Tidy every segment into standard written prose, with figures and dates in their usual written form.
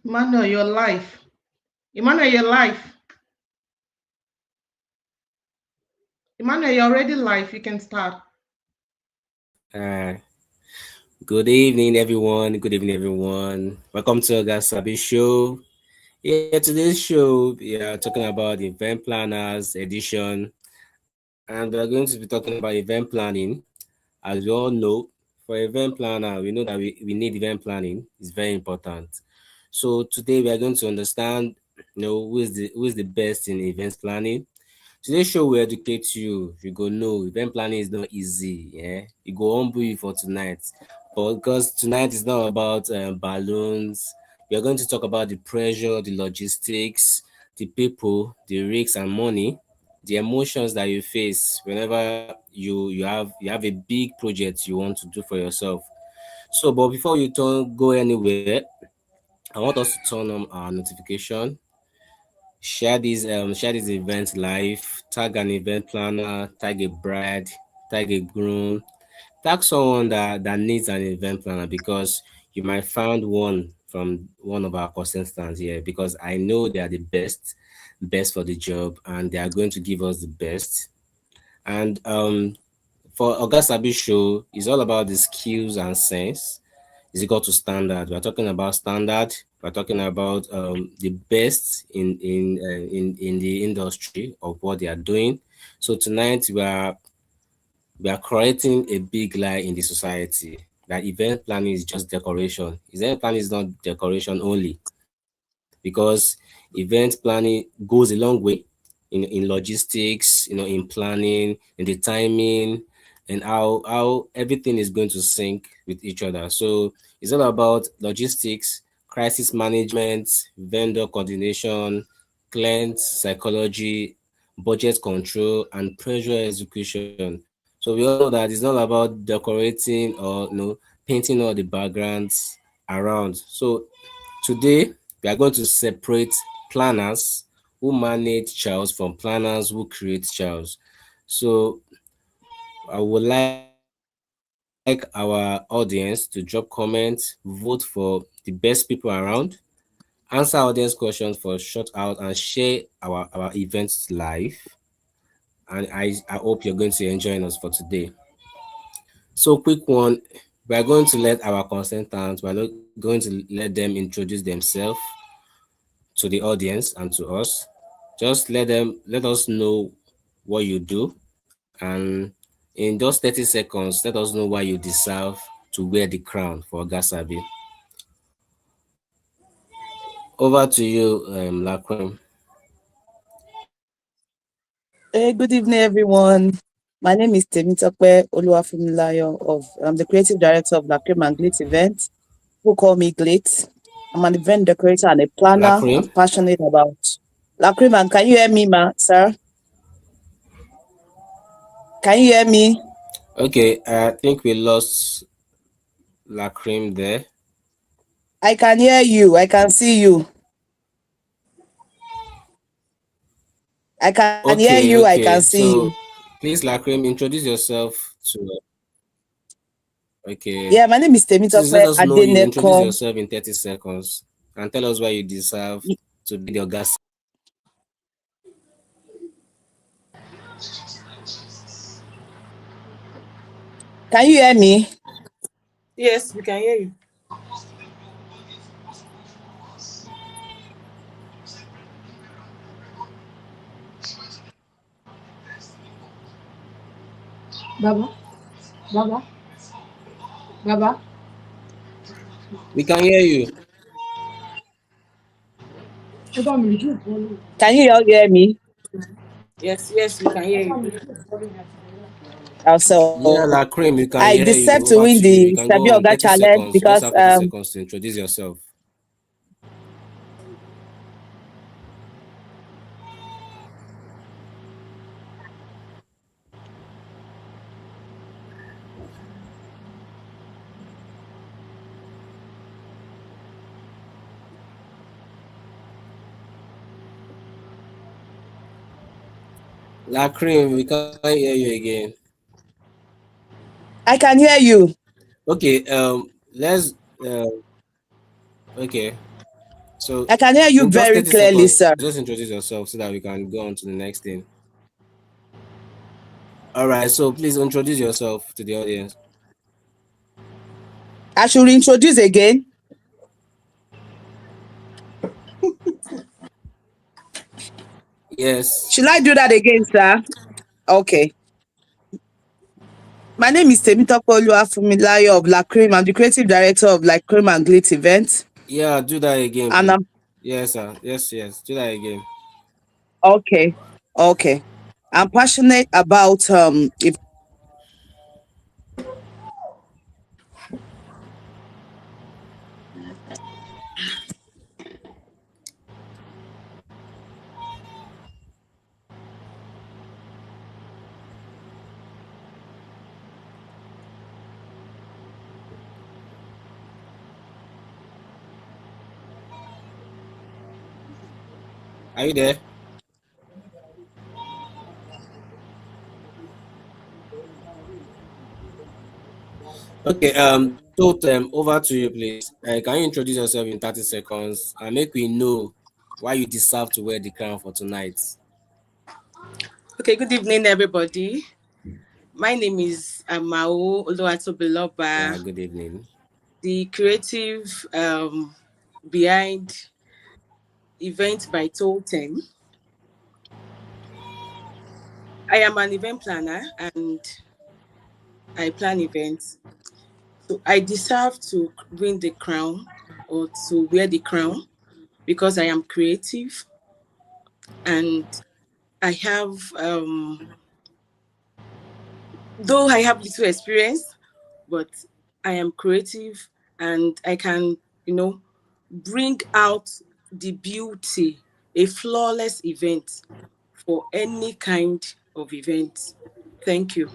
Emmanuel, your life. Emmanuel, your life. Emmanuel, you're already live. You can start. Uh, Good evening, everyone. Good evening, everyone. Welcome to Oga Sabi show. Yeah, today's show we are talking about event planners edition, and we are going to be talking about event planning. As we all know, for event planner, we know that we need event planning. It's very important. So today we are going to understand, who is the best in event planning. Today's show will educate you. You go know event planning is not easy. Yeah, it go humble you for tonight. But because tonight is not about balloons, we are going to talk about the pressure, the logistics, the people, the risks and money, the emotions that you face whenever you have a big project you want to do for yourself. So, but before you go anywhere, I want us to turn on our notification. Share this event live, tag an event planner, tag a bride, tag a groom, tag someone that needs an event planner, because you might find one from one of our contestants here, because I know they are the best for the job, and they are going to give us the best. And for Ogasabi show, it's all about the skills and sense is equal to standard. We're talking about standard. We're talking about the best in the industry of what they are doing. So tonight we are creating a big lie in the society that event planning is just decoration. Event planning is not decoration only, because event planning goes a long way in logistics, in planning, in the timing, and how everything is going to sync with each other. So it's all about logistics, crisis management, vendor coordination, client psychology, budget control, and pressure execution. So we all know that it's not about decorating or painting all the backgrounds around. So today we are going to separate planners who manage chaos from planners who create chaos. So I would like our audience to drop comments, vote for the best people around, answer audience questions for shout out, and share our events live. And I hope you're going to enjoy us for today. So quick one, we are going to let our contestants, we're not going to let them introduce themselves to the audience and to us. Just let us know what you do, and in just 30 seconds, let us know why you deserve to wear the crown for Gasabi. Over to you, Lakram. Good evening, everyone. My name is Temitope Oluwafumilayo I'm the creative director of Lacrim and Glitz event. Who call me Glitz. I'm an event decorator and a planner. I'm Lakram. passionate about Lacrim. And can you hear me, sir? Can you hear me? Okay, I think we lost Lakrim there. I can hear you. I can see you. I can hear you. I can Okay. see you. So please, Lakrim, introduce yourself to. Okay. Yeah, my name is Please let Temitope us know you. Introduce Adeneko. yourself in 30 seconds and tell us why you deserve to be the guest. Can you hear me? Yes, we can hear you. Baba, Baba. Baba. We can hear you. Can you all hear me? Yes, yes, we can hear you. Also, Yeah, La Cream, we I can hear deserve you. to Over win to you. the You can Sabi go on Oga 30 challenge seconds. Just because have 30 seconds to introduce yourself. La Cream, we can't hear you again. I can hear you. Okay, let's okay. So I can hear you in just very 30 clearly, seconds, sir. just introduce yourself so that we can go on to the next thing. All right, so please introduce yourself to the audience. I should introduce again. Yes. Should I do that again, sir? Okay. My name is Temitope Oluwafunmilayo of La Cream. I'm the creative director of La Cream and Glitz event. Yeah, do that again, And please. I'm Yes, sir. Yes, yes. Do that again. okay. Okay. I'm passionate about if Are you there? Okay, over to you, please. Can you introduce yourself in 30 seconds and make we know why you deserve to wear the crown for tonight? Okay, good evening, everybody. My name is Amao Yeah, Oluwatobiloba, good evening. the creative behind Event by Totem. I am an event planner and I plan events. So I deserve to win the crown or to wear the crown because I am creative and I have, though I have little experience, but I am creative and I can, you know, bring out the beauty, a flawless event for any kind of event. Thank you.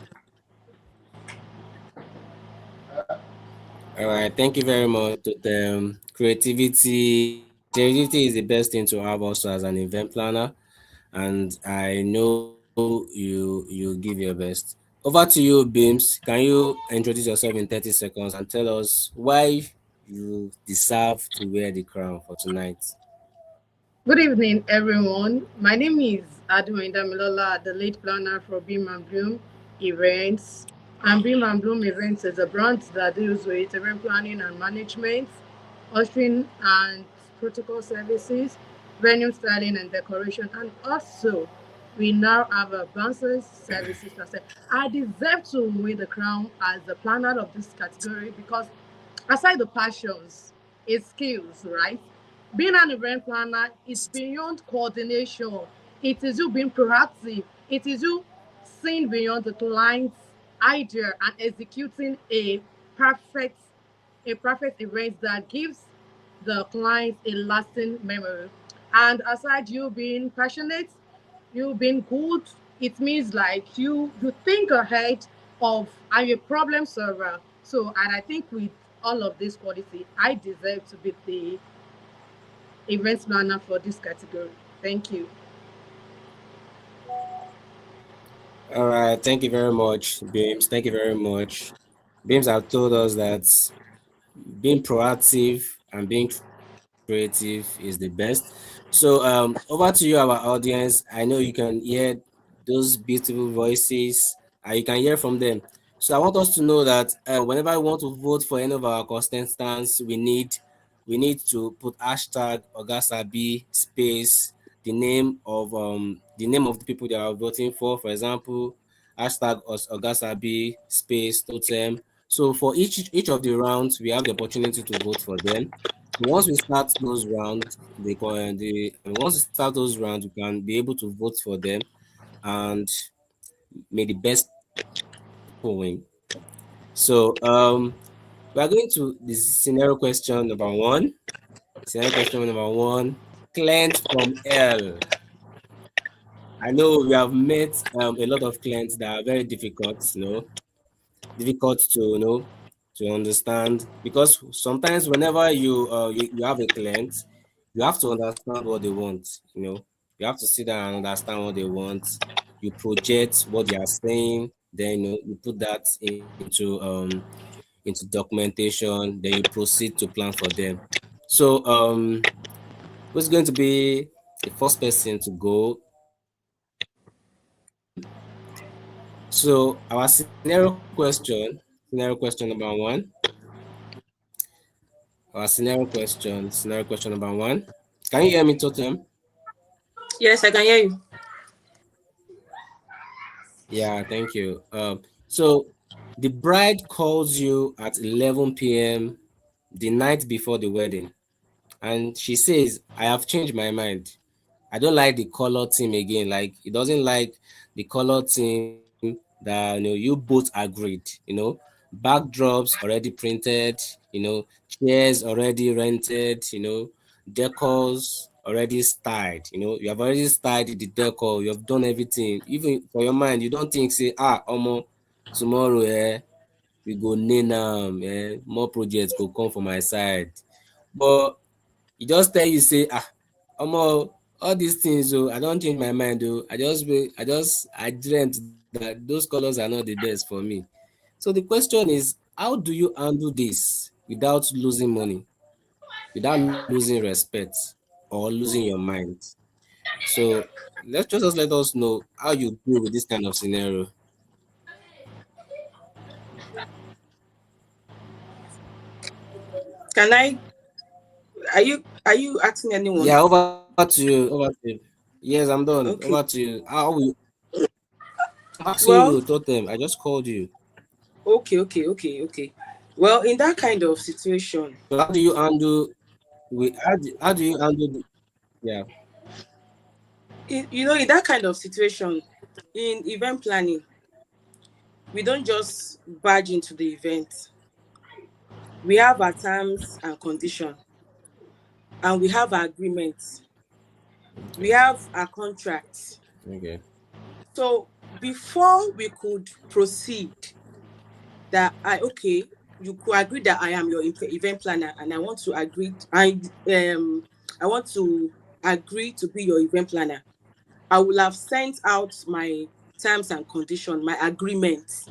All right, thank you very much. Creativity is the best thing to have also as an event planner, and I know you give your best. Over to you, Beams. Can you introduce yourself in 30 seconds and tell us why you deserve to wear the crown for tonight? Good evening, everyone. My name is Adwinda Milola, the lead planner for Beam and Bloom Events. And Beam and Bloom Events is a brand that deals with event planning and management, ushering and protocol services, venue styling and decoration, and also we now have a bouncers services. I deserve to win the crown as the planner of this category because aside the passions, it's skills, right? Being an event planner is beyond coordination. It is you being proactive. It is you seeing beyond the client's idea and executing perfect a perfect event that gives the client a lasting memory. And aside you being passionate, you being good, it means like you think ahead of and you're a problem solver. So and I think with all of this quality, I deserve to be the event planner for this category. Thank you. All right, thank you very much, Beams. Thank you very much. Beams have told us that being proactive and being creative is the best. So over to you, our audience. I know you can hear those beautiful voices and you can hear from them. So I want us to know that whenever we want to vote for any of our contestants, we need to put hashtag Ogasabi space the name of the people that are voting for. For example, hashtag Ogasabi space totem So for each of the rounds, we have the opportunity to vote for them. So once we start those rounds, once we start those rounds, we can be able to vote for them, and may the best people win. So we are going to the scenario question number one. Scenario question number one. Client from L. I know we have met a lot of clients that are very difficult, difficult to to understand, because sometimes whenever you have a client, you have to understand what they want. You have to sit down and understand what they want. You project what they are saying, then you put that into documentation, then you proceed to plan for them. So who's going to be the first person to go? So our scenario question number one. Our scenario question number one. Can you hear me, Totem? Yes, I can hear you. Yeah, thank you. So the bride calls you at 11 p.m. the night before the wedding, and she says, "I have changed my mind. I don't like the color team again. Like, it doesn't like the color team that you both agreed. Backdrops already printed. Chairs already rented. Decors already styled. You have already styled the decor. You have done everything. Even for your mind, you don't think say, omo, tomorrow we go name more projects go come for my side, but e just tell you say omo, all these things I don change my mind I dreamt that those colors are not the best for me. So the question is, how do you handle this without losing money, without losing respect, or losing your mind? So let us know how you deal with this kind of scenario. Can I? Are you asking anyone? Yeah, over to you. Over to you. Yes, I'm done. Over to Okay. you. I'm asking you, Well, Totem. I just called you. okay. Well, in that kind of situation, So how do you handle how do you handle yeah, in that kind of situation, in event planning, we don't just barge into the event. We have our terms and conditions, and we have our agreements. We okay, have our contracts. okay, So before we could proceed, that you could agree that I am your event planner, and I want to agree to be your event planner. I will have sent out my terms and conditions, my agreements,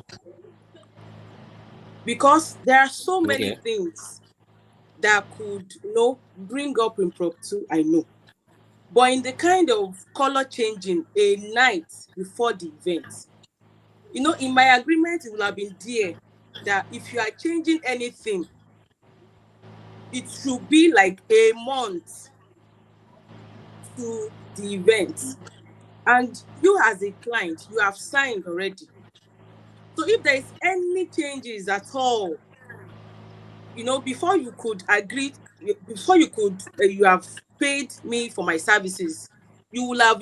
because there are so many okay, things that could, bring up impromptu. I know, but in the kind of color changing a night before the event, in my agreement, it will have been there that if you are changing anything, it should be like a month to the event. And you as a client, you have signed already. So if there is any changes at all, before you could agree, before you have paid me for my services, you will have,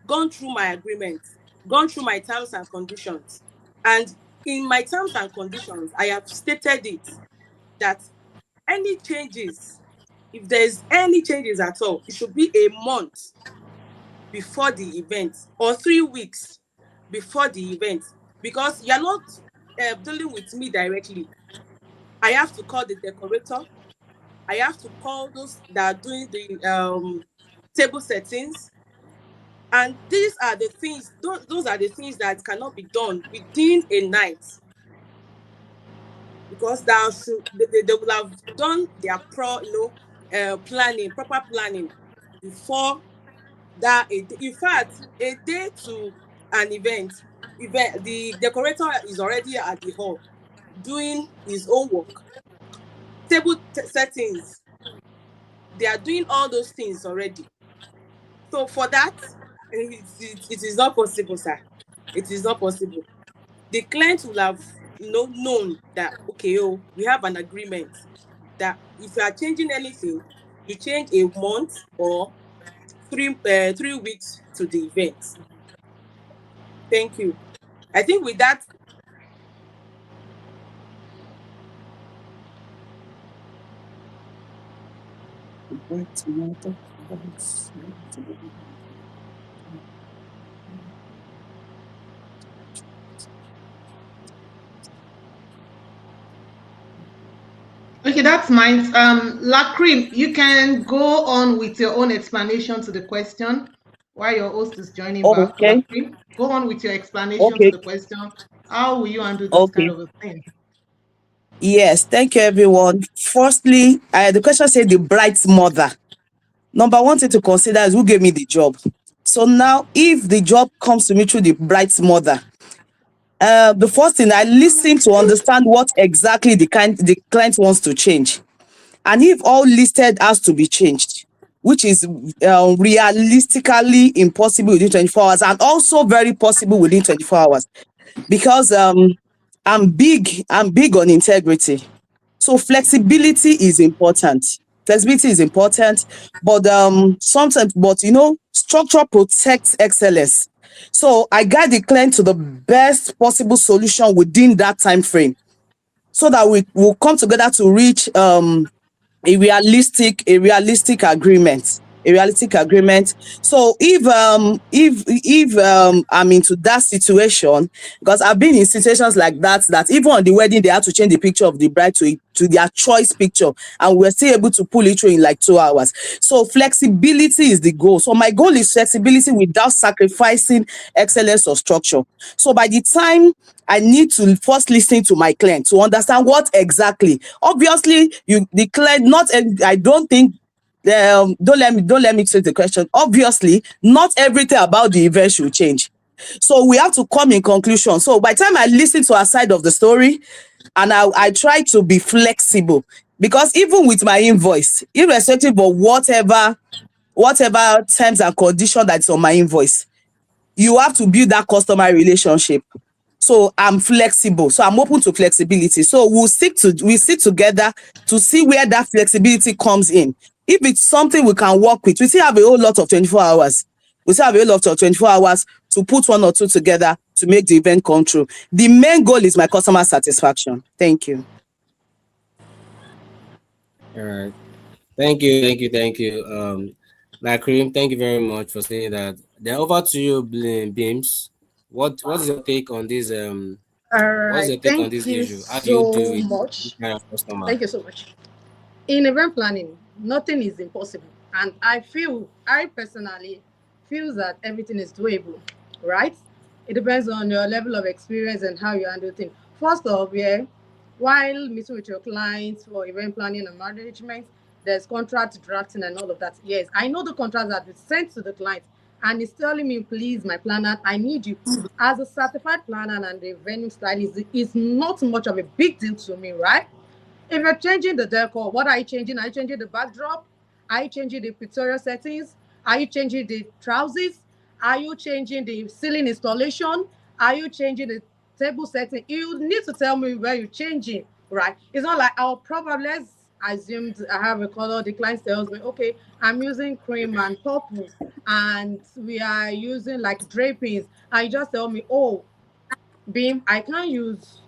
gone through my agreement, gone through my terms and conditions. And in my terms and conditions, I have stated it that any changes, if there's any changes at all, it should be a month before the event or 3 weeks before the event, because you're not dealing with me directly. I have to call the decorator. I have to call those that are doing the table settings. And these are the things, those are the things that cannot be done within a night, because they will have done their proper planning before that. In fact, a day to an event, the decorator is already at the hall doing his own work. Settings, they are doing all those things already. So for that, it is not possible, sir. It is not possible. The client will have known that, okay, oh, we have an agreement that if you are changing anything, you change a month or 3 weeks to the event. Thank you. I think with that, Okay, that's mine. Lacrim, you can go on with your own explanation to the question while your host is joining back. Okay, Lacrim, go on with your explanation to okay, the question. How will you handle this kind okay. of a thing? Yes, thank you, everyone. Firstly, the question said the bride's mother. Number one thing to consider is who gave me the job. So now, if the job comes to me through the bride's mother, the first thing I listen to understand what exactly the client wants to change, and if all listed has to be changed, which is realistically impossible within 24 hours, and also very possible within 24 hours, because I'm big on integrity. So flexibility is important. Flexibility is important, but sometimes, but structure protects excellence. So I guide the client to the best possible solution within that time frame, so that we will come together to reach a realistic agreement. So if I'm into that situation, because I've been in situations like that even on the wedding they had to change the picture of the bride to their choice picture, and we're still able to pull it through in like 2 hours. So flexibility is the goal. So my goal is flexibility without sacrificing excellence or structure. So by the time I need to first listen to my client to understand what exactly. Obviously, you the client not. I don't think. Don't let me say the question. Obviously, not everything about the event should change. So we have to come in conclusion. So by the time I listen to our side of the story, and I try to be flexible, because even with my invoice, irrespective of whatever terms and condition that's on my invoice, you have to build that customer relationship. So I'm flexible. So I'm open to flexibility. So we sit together to see where that flexibility comes in. If it's something we can work with, we still have a whole lot of 24 hours. We still have a whole lot of 24 hours to put one or two together to make the event come true. The main goal is my customer satisfaction. Thank you. All right. Thank you, thank you, thank you. Lakrim, thank you very much for saying that. Then over to you, Beams. What is your take on this? All What's right. your take on Thank this you issue? How do you deal so with this much. kind of customer? Thank you so much. In event planning, nothing is impossible. And I personally feel that everything is doable, right? It depends on your level of experience and how you handle things. First off, yeah, while meeting with your clients for event planning and management, there's contract drafting and all of that. Yes, I know the contract that is sent to the client and it's telling me, please, my planner, I need you. As a certified planner and a venue stylist, it's not much of a big deal to me, right? If you're changing the decor, what are you changing? Are you changing the backdrop? Are you changing the pictorial settings? Are you changing the trousers? Are you changing the ceiling installation? Are you changing the table setting? You need to tell me where you're changing, right? It's not like I'll probably, let's assume I have a color. The client tells me, okay, I'm using cream and purple, and we are using like drapings. And you just tell me, oh, Beam, I can't use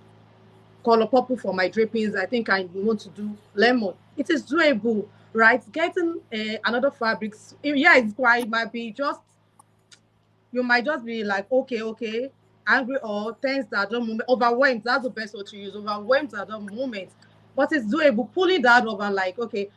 color purple for my drapings. I think I want to do lemon. It is doable, right? Getting another fabrics, yeah, it's quite, it might be just, you might just be like, okay, angry or tense at the moment, overwhelmed. That's the best word to use, overwhelmed at the moment. But it's doable. Pulling that over, like, okay,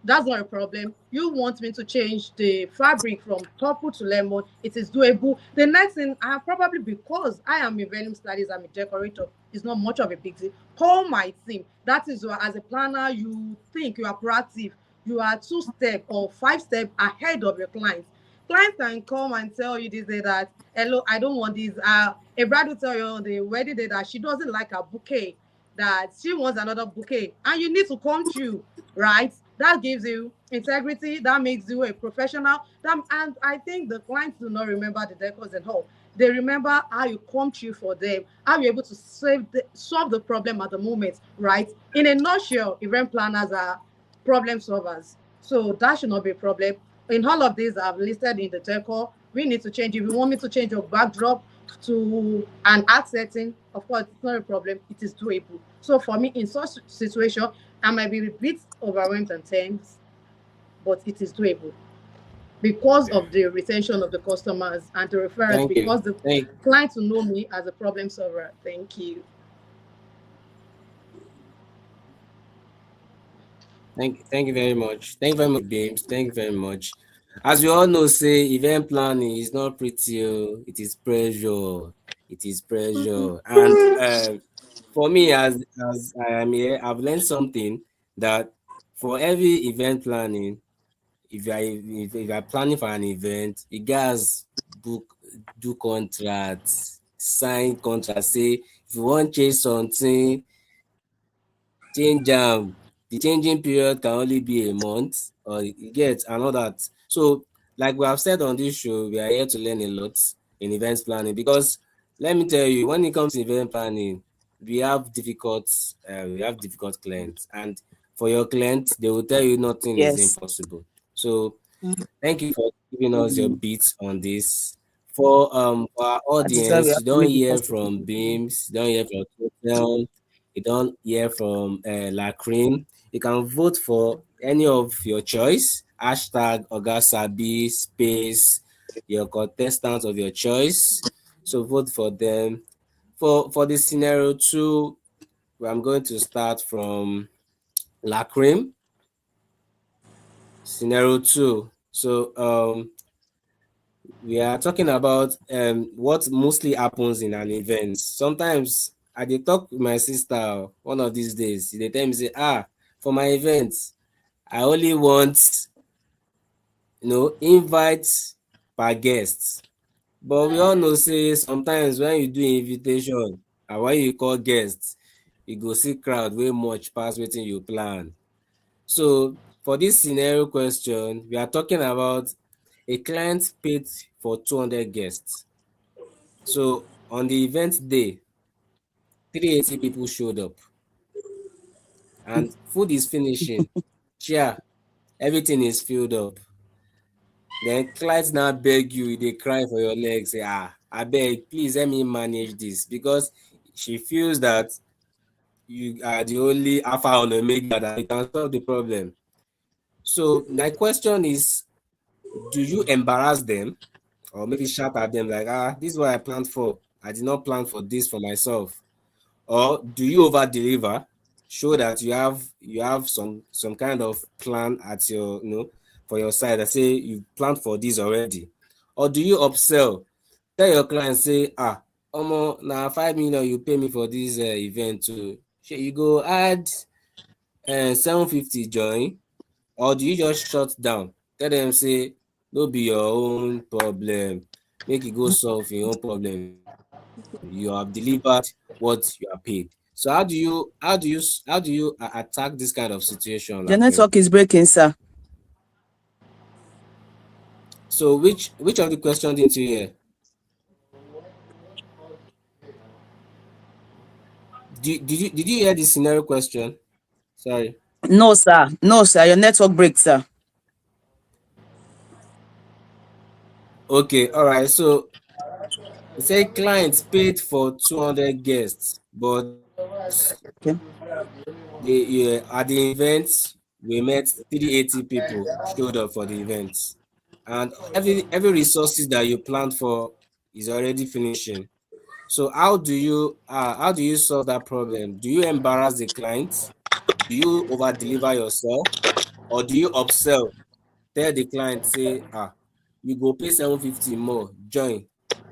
that's not a problem. You want me to change the fabric from purple to lemon. It is doable. The next thing, I probably, because I am in venue studies, I'm a decorator. It's not much of a big deal. Call my team. That is why, as a planner, you think you are proactive. You are 2 step or 5 step ahead of your clients. Clients can come and tell you this day that, hello, I don't want this. A bride will tell you on the wedding day that she doesn't like a bouquet, that she wants another bouquet, and you need to come through, right? That gives you integrity. That makes you a professional. And I think the clients do not remember the decors and all. They remember how you come through for them, how you're able to solve the problem at the moment, right? In a nutshell, event planners are problem solvers. So that should not be a problem. In all of these I've listed in the decor, we need to change. If you want me to change your backdrop to an art setting, of course, it's not a problem. It is doable. So for me, in such situation, I might be a bit overwhelmed and tense, but it is doable because of the retention of the customers and the referrals, Thank you. because the Thank clients will know me as a problem solver. Thank you. thank you very much. Thank you very much, James. Thank you very much. As we all know, say event planning is not pretty. It is pressure. It is pressure. And for me, as I am here, I've learned something that for every event planning, if you are planning for an event, you guys book do contracts, sign contracts, say if you want change something, change the changing period can only be a month or you get and all that. So like we have said on this show, we are here to learn a lot in events planning because let me tell you, when it comes to event planning, we have difficult clients, and for your clients, they will tell you nothing is Yes. impossible. So Mm. thank you for giving us your Mm. beats on this. For our That is why we audience, have you to don't make it hear possible. from Beams, you don't hear from Totem, you don't hear from Lacrim. You can vote for any of your choice. Hashtag Oga Sabi space your contestant of your choice. So vote for them. For the scenario two, I'm going to start from Lacrim. Scenario two. So we are talking about what mostly happens in an event. Sometimes I dey talk with my sister one of these days. They tell me say, for my event, I only want invite per guest. But we all know say sometimes when you do invitation and when you call guests, you go see crowd wey much pass wetin you plan. So for this scenario question, we are talking about a client paid for 200 guests. So on the event day, 380 people showed up and food is finishing, chair, everything is filled up. Then clients now beg you, they cry for your leg, say, I beg, please let me manage this because she feels that you are the only alpha and omega that you can solve the problem. So my question is, do you embarrass them or maybe shout at them like, this is what I planned for. I did not plan for this for myself. Or do you over deliver, show that you have some kind of plan at your for your side that say you planned for this already? Or do you upsell, tell your client say omo na 5 million you pay me for this event too, shey you go add 750 join? Or do you just shut down, tell them say no be your own problem, make you go solve your own problem, you have delivered what you are paid? So how do you attack this kind of situation, Your Lakrim? network is breaking, sir. So which of the question didn't you hear? Did you hear the scenario question? Sorry. No, sir. No, sir. Your network breaks, sir. Okay, all right. So he said clients paid for 200 guests, but Okay. at the event we met 380 people showed up for the event, and every resources that you planned for is already finishing. So how do you solve that problem? Do you embarrass the client? Do you over deliver yourself? Or do you upsell, tell the client say you go pay 750 more join?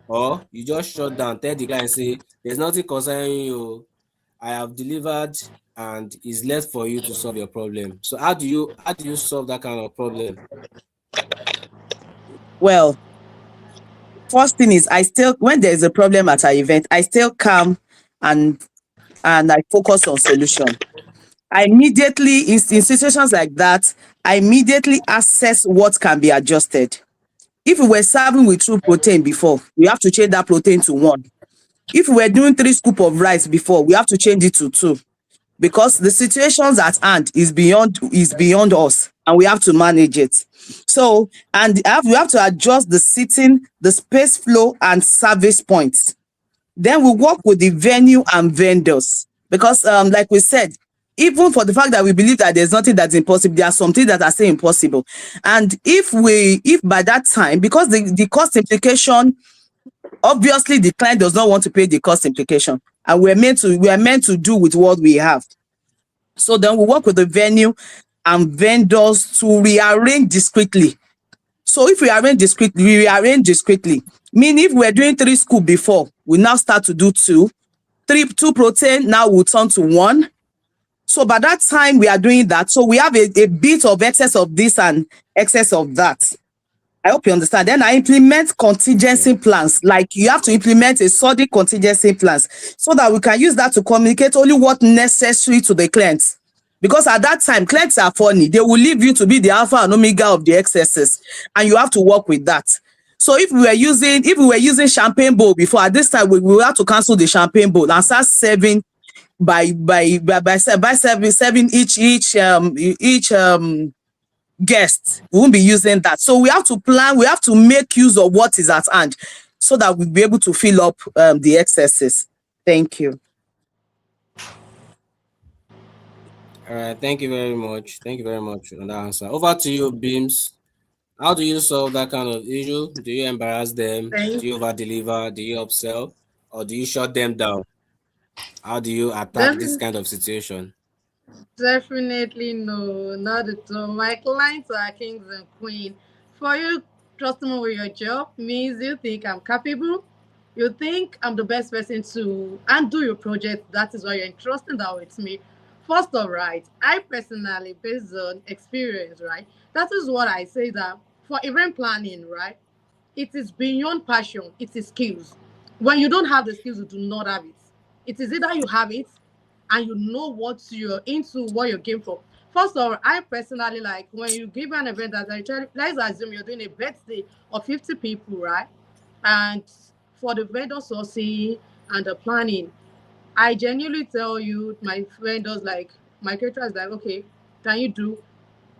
Or you just shut down, tell the client say there's nothing concerning you, I have delivered and it's left for you to solve your problem. So how do you solve that kind of problem? Well, first thing is when there is a problem at our event, I still calm and I focus on solution. I immediately, in situations like that, I immediately assess what can be adjusted. If we were serving with 2 protein before, we have to change that protein to 1. If we were doing 3 scoop of rice before, we have to change it to 2, because the situations at hand is beyond us, and we have to manage it. So, and we have to adjust the seating, the space flow, and service points. Then we work with the venue and vendors, because like we said, even for the fact that we believe that there's nothing that's impossible, there are some things that are still impossible. And if by that time, because the cost implication, obviously the client does not want to pay the cost implication, and we are meant to do with what we have. So then we work with the venue and vendors to rearrange discreetly. So if we rearrange discreetly. Meaning, if we're doing 3 scoop before, we now start to do 2. 2 protein now will turn to 1. So by that time we are doing that, so we have a bit of excess of this and excess of that. I hope you understand. Then I implement Yeah. contingency plans. Like, you have to implement a solid contingency plans, so that we can use that to communicate only what necessary to the clients. Because at that time, clients are funny. They will leave you to be the alpha and omega of the excesses, and you have to work with that. So if we were using champagne bowl before, at this time we will have to cancel the champagne bowl and start serving by serving each guests. We won't be using that. So we have to plan, we have to make use of what is at hand, so that we'll be able to fill up the excesses. Thank you. All right. Thank you very much. Thank you very much on that answer. Over to you, Beams. How do you solve that kind of issue? Do you embarrass them? Thank Do you over deliver? Do you upsell? Or do you shut them down? How do you attack this Definitely, kind of situation? definitely no, not at all. My clients are kings and queens. For you, trusting me with your job means you think I'm capable. You think I'm the best person to undo your project. That is why you're entrusting that with me. First of right, I personally, based on experience, right, that is what I say that for event planning, right, it is beyond passion, it is skills. When you don't have the skills, you do not have it. It is either you have it and you know what you're into, what you're game for. First of all, I personally like when you give an event as I try, let's assume you're doing a birthday of 50 people, right? And for the vendor sourcing and the planning, I genuinely tell you, my vendors like my caterer is like, okay, can you do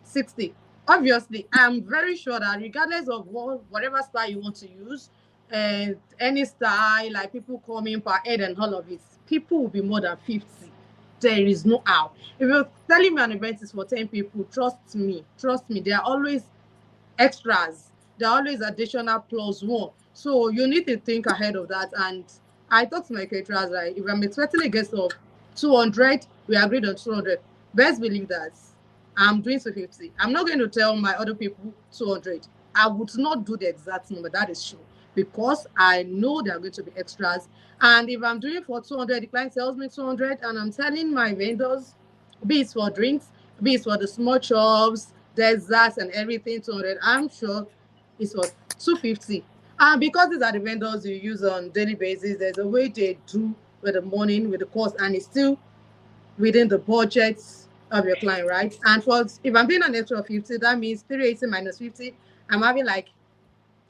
60? Obviously, I'm very sure that regardless of whatever style you want to use, and any style, like people coming per head and all of it, people will be more than 50. There is no how. If you're telling me an event is for 10 people, trust me, there are always extras. There are always additional plus one. So you need to think ahead of that. And I talked to my caterers, like, if I'm expecting a guest of 200, we agreed on 200. Best believe that I'm doing 250. I'm not going to tell my other people 200. I would not do the exact number, that is true. Because I know there are going to be extras. And if I'm doing for 200, the client tells me 200, and I'm telling my vendors, be it for drinks, be it for the small chops, desserts, and everything 200. I'm sure it's for 250. And because these are the vendors you use on daily basis, there's a way they do with the morning, with the cost, and it's still within the budget of your client, right? And for if I'm doing an extra 50, that means 380 minus 50. I'm having like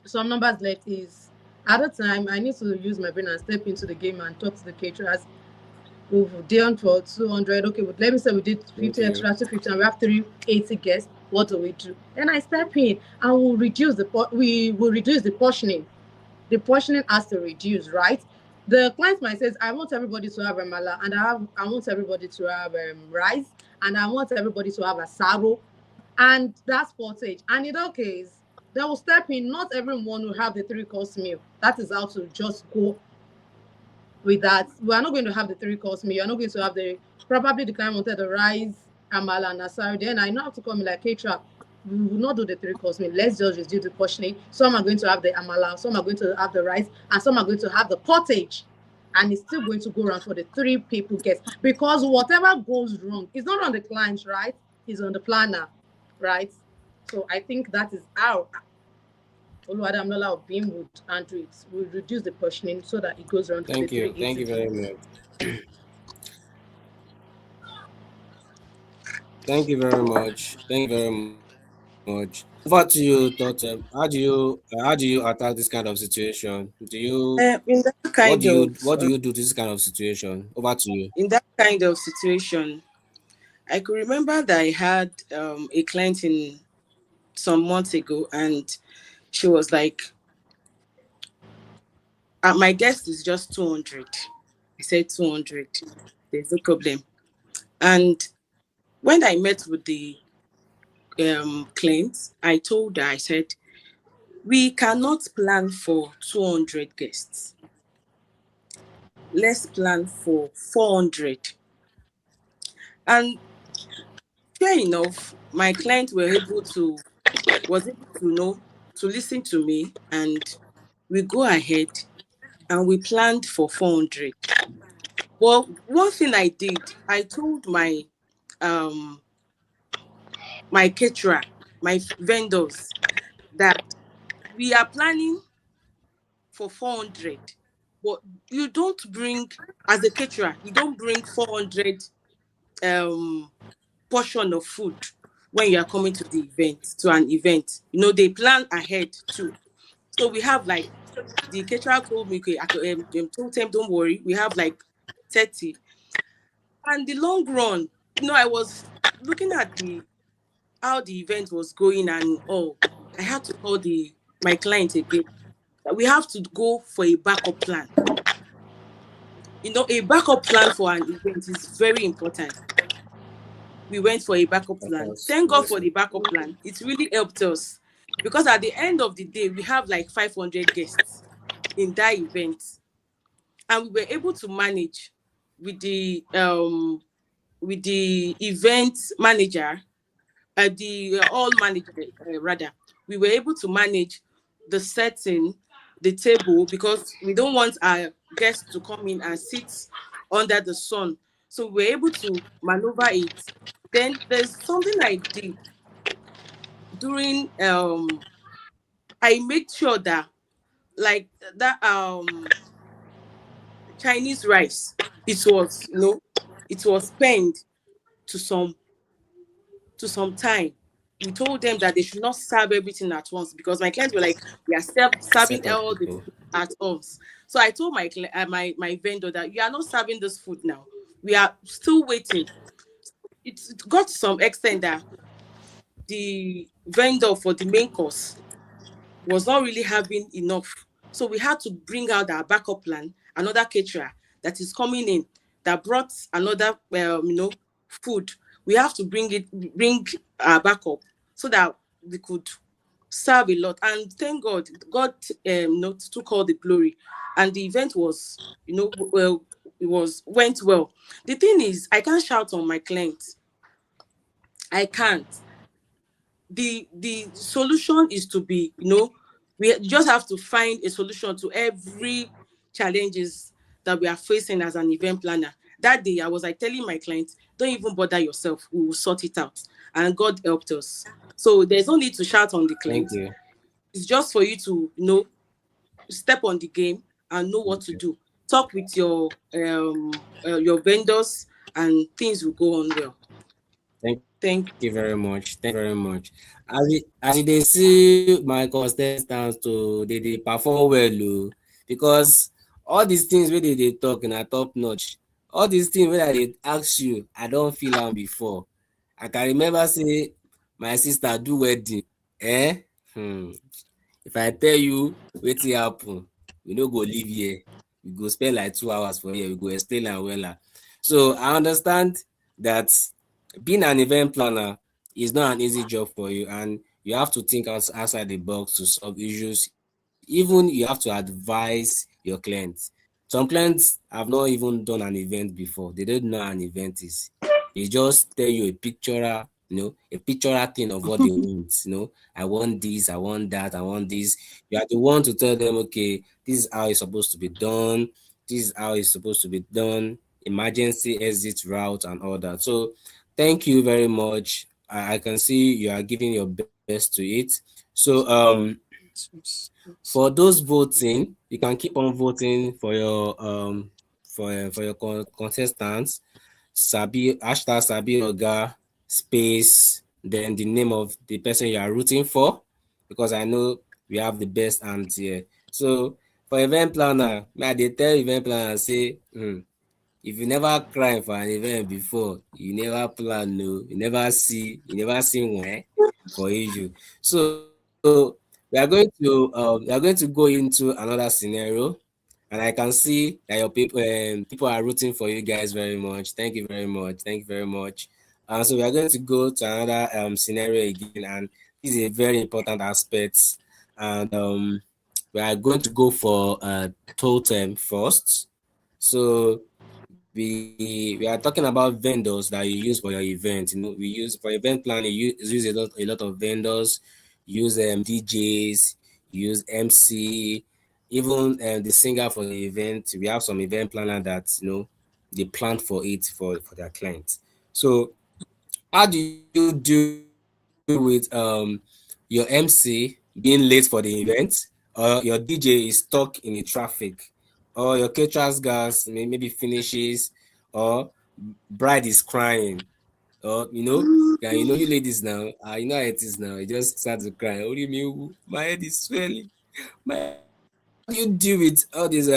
some numbers left is at the time I need to use my brain and step into the game and talk to the caterers. We've done for 200. Okay, but let me say we did Thank 50 you. extra, 250, and we have 380 guests. What do we do? Then I step in and we will reduce the portioning. The portioning has to reduce, right? The client might say, I want everybody to have a mala, and I want everybody to have rice, and I want everybody to have a sabo, and that's portage. And in that case, they will step in. Not everyone will have the three-course meal. That is how to just go with that. We are not going to have the three-course meal. You're not going to have the probably the client wanted the rice, amala, and asari. Then I now have to come in like, hey, trap. We will not do the three-course meal. Let's just reduce the portioning. Some are going to have the amala, some are going to have the rice, and some are going to have the pottage. And it's still going to go around for the 3 people guests. Because whatever goes wrong, it's not on the client, right? It's on the planner, right? So I think that is how Oluwadamlola of Beam would handle it. We'll reduce the portioning so that it goes around to the Thank you. Thank 380 you very guests. much. Thank you very much. Thank you very much. much. Over to you, Totem. How do you attack this kind of situation? In that What kind do you of what do you do this kind of situation? Over to you. in that kind of situation, I could remember that I had a client in some months ago, and she was like, "My guest is just 200." I said 200. There's no problem. And when I met with the client, I told her, I said, we cannot plan for 200 guests. Let's plan for 400. And fair enough, my client was able to know to listen to me, and we go ahead and we planned for 400. Well, one thing I did, I told um my caterer, my vendors, that we are planning for 400, but you don't bring, as a caterer, you don't bring 400 um portion of food when you are coming to the event, to an event. They plan ahead too. So we have like, the caterer told me, okay, told them, don't worry, we have like 30. And the long run, I was looking at the how the event was going, and I had to call the my client again. That we have to go for a backup plan. A backup plan for an event is very important. We went for a backup Of plan. course. Thank God for the backup plan. It really helped us, because at the end of the day, we have like 500 guests in that event, and we were able to manage with the event manager, the all manager, rather. We were able to manage the setting, the table, because we don't want our guests to come in and sit under the sun. So we were able to maneuver it. Then there's something I did during I made sure that, like, that Chinese rice, it was penned to some time. We told them that they should not serve everything at once, because my clients were like, we are serving Set up. all the food at once. So I told my vendor that you are not serving this food now. We are still waiting. It got to some extent that the vendor for the main course was not really having enough. So we had to bring out our backup plan, another caterer that is coming in, that brought another, food. We have to bring our backup, so that we could serve a lot. And thank God, God, took all the glory, and the event was, well, went well. The thing is, I can't shout on my clients. I can't. The solution is to be, we just have to find a solution to every challenges that we are facing as an event planner. That day I was like telling my clients, don't even bother yourself, we will sort it out. And God helped us. So there's no need to shout on the Thank client. you. It's just for you to, step on the game and know what to Okay. do. Talk with your vendors, and things will go on well. Thank Thank you very much. Thank you very much. As they see my contestants to they perform well, because all these things where they talk in a top notch. All these things where they ask you, I don't feel am before. I can remember say my sister do wedding. Eh? Hmm. If I tell you wetin happen, we no go leave here. We go spend like 2 hours for here. We go explain am wella. So I understand that being an event planner is not an easy job for you, and you have to think outside the box to solve issues. Even you have to advise your clients. Some clients have not even done an event before. They don't know an event is. They just tell you a pictorial thing of what they want. I want this, I want that, I want this. You are the one to tell them, okay, this is how it's supposed to be done. This is how it's supposed to be done. Emergency exit route and all that. So thank you very much. I can see you are giving your best to it. So for those voting, you can keep on voting for your contestants. Sabi #Sabi Oga space then the name of the person you are rooting for, because I know we have the best hands here. So for event planner, they tell event planner say, if you never cry for an event before, you never plan, no, you never see one for issue. So we are going to go into another scenario, and I can see that your people are rooting for you guys very much. Thank you very much. Thank you very much. So we are going to go to another scenario again, and this is a very important aspect. And we are going to go for totem first. So we are talking about vendors that you use for your event. We use for event planning. You use a lot of vendors. Use DJs. Use MC. Even the singer for the event. We have some event planner that they plan for it for their clients. So how do you deal with your MC being late for the event, or your DJ is stuck in the traffic, or your caterers gas maybe finishes, or bride is crying, or yeah, you ladies now, you know how it is now. You just start to cry. What do you mean? My head is swelling. My head is swelling. So how do you deal with all these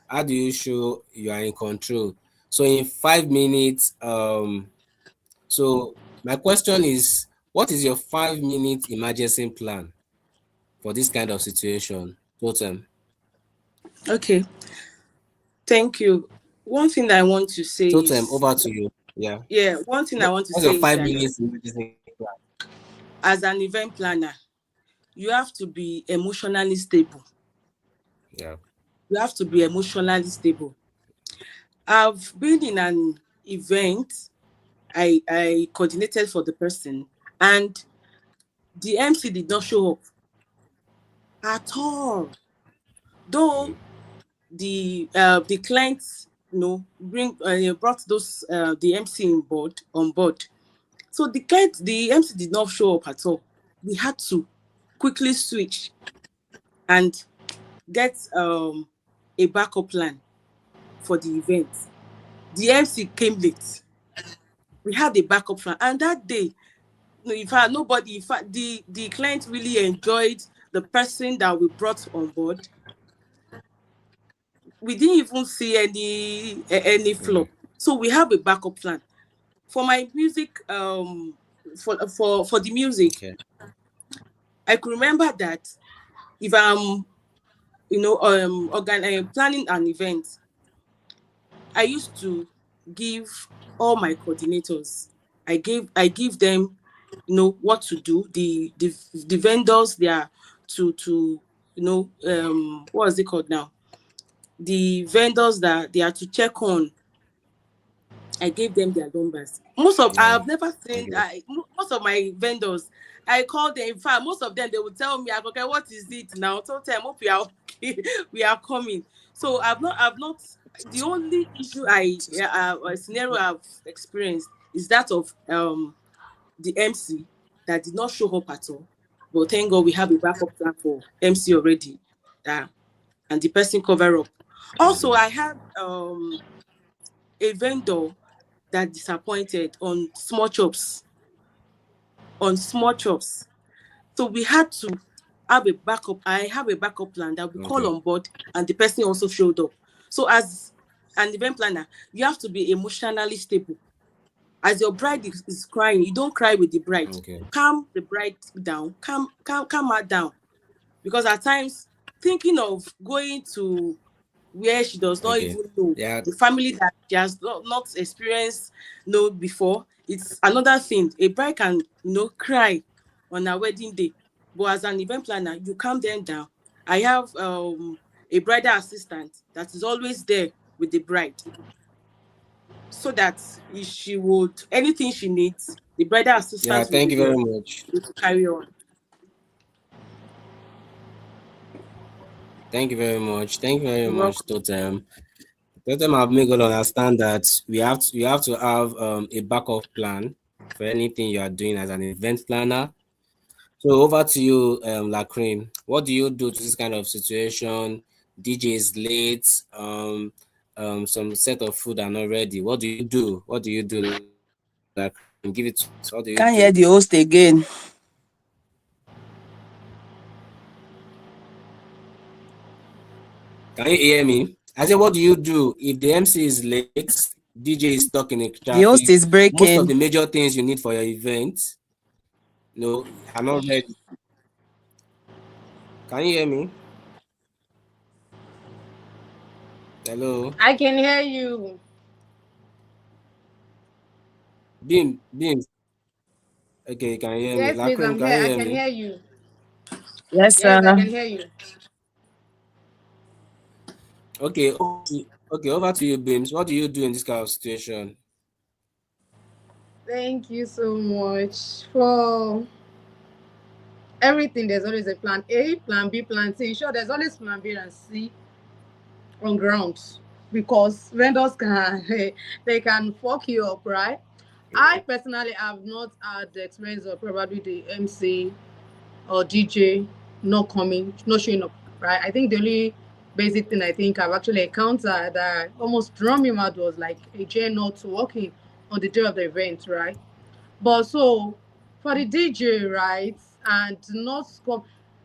how do you show you are in control? So in 5 minutes, so my question is, what is your 5 minute emergency plan for this kind of situation? Totem. Okay, thank you. One thing that I want to say Totem, is, over to you. Yeah. yeah, one thing I want to What's your say is five that minutes emergency plan? as an event planner, you have to be emotionally stable. Yeah. You have to be emotionally stable. I've been in an event, I coordinated for the person, and the MC did not show up at all. Though the clients, brought those the MC on board. So the MC did not show up at all. We had to quickly switch and get a backup plan for the event. The MC came late. We had a backup plan, and that day, no, in fact, nobody, in fact, the client really enjoyed the person that we brought on board. We didn't even see any flaw. So we have a backup plan for my music. For the music, Okay. I could remember that if I'm planning an event, I used to give all my coordinators. I give them, what to do. The vendors, they are to what is it called now? The vendors that they are to check on, I gave them their numbers. I Yeah. have never seen Okay. most of my vendors. I called them. In fact, most of them they would tell me, "Okay, what is it now?" So tell them, "Hope we are okay. We are coming." So I've not. The only issue scenario I've experienced is that of the MC that did not show up at all. But thank God we have a backup plan for MC already, that and the person cover up. Also, I had a vendor that disappointed on small chops. So we had to have a backup. I have a backup plan that we call Okay. on board, and the person also showed up. So as an event planner, you have to be emotionally stable. As your bride is crying, you don't cry with the bride. Okay. Calm the bride down. Calm her down. Because at times, thinking of going to where she does not Okay. even know, Yeah. the family that she has not experienced know before, it's another thing. A bride can cry on her wedding day, but as an event planner, you calm them down. I have a bridal assistant that is always there with the bride, so that if she would anything she needs, the bridal Yeah. assistant will Thank be you there very much. to carry on. Thank you very much. Thank you very You're much, welcome. Totem. Totem have made God understand that we have to have a backup plan for anything you are doing as an event planner. So over to you, Lacrim. What do you do to this kind of situation? DJ is late, some set of food are not ready. What do you do? What do you do? Like, give it to us. What do you do? Can't hear the host again. Can you hear me? I said, what do you do if the MC is late, DJ is stuck in the The host traffic? is Most of the breaking. major things you need for your event, no, are not ready. Can you hear me? Hello, I can hear you. Beam. Okay, you can hear me. Yes, please, Lakrim, I'm can here. you I hear can me? hear you. Yes, Yes, I sir. can hear you. Okay, okay, over to you, Beams. What do you do in this kind of situation? Thank you so much for everything. There's always a plan A, plan B, plan C. In short, there's always plan B and C on ground because vendors can they can fuck you up, right? I personally have not had the experience of probably the MC or DJ not coming, not showing up, right? I think the only basic thing I think I've actually encountered that almost drove me mad was like a J not working on the day of the event, right? But so for the DJ, right, and not come.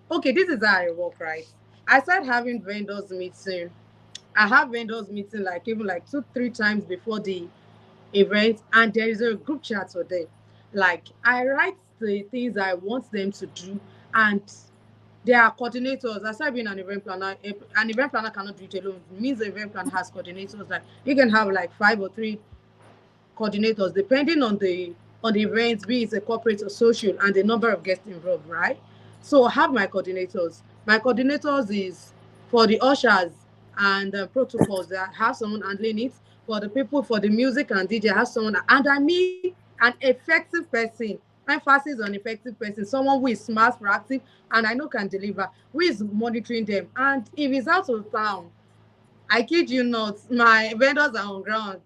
Okay, this is how I work, right? I started having vendors meeting. I have vendors meeting like even like 2 3 times before the event, and there is a group chat for them. Like I write the things I want them to do, and there are coordinators. Aside being an event planner, an event planner cannot do it alone. It means the event plan has coordinators. Like you can have like 5 or 3 coordinators depending on the event, be it a corporate or social, and the number of guests involved, right? So I have my coordinators. My coordinators is for the ushers and protocols that have someone handling it. For the people for the music and DJ, have someone, and I mean an effective person. Emphasis on effective person, someone who is smart, proactive, and I know can deliver, who is monitoring them. And if he's out of town, I kid you not, my vendors are on ground.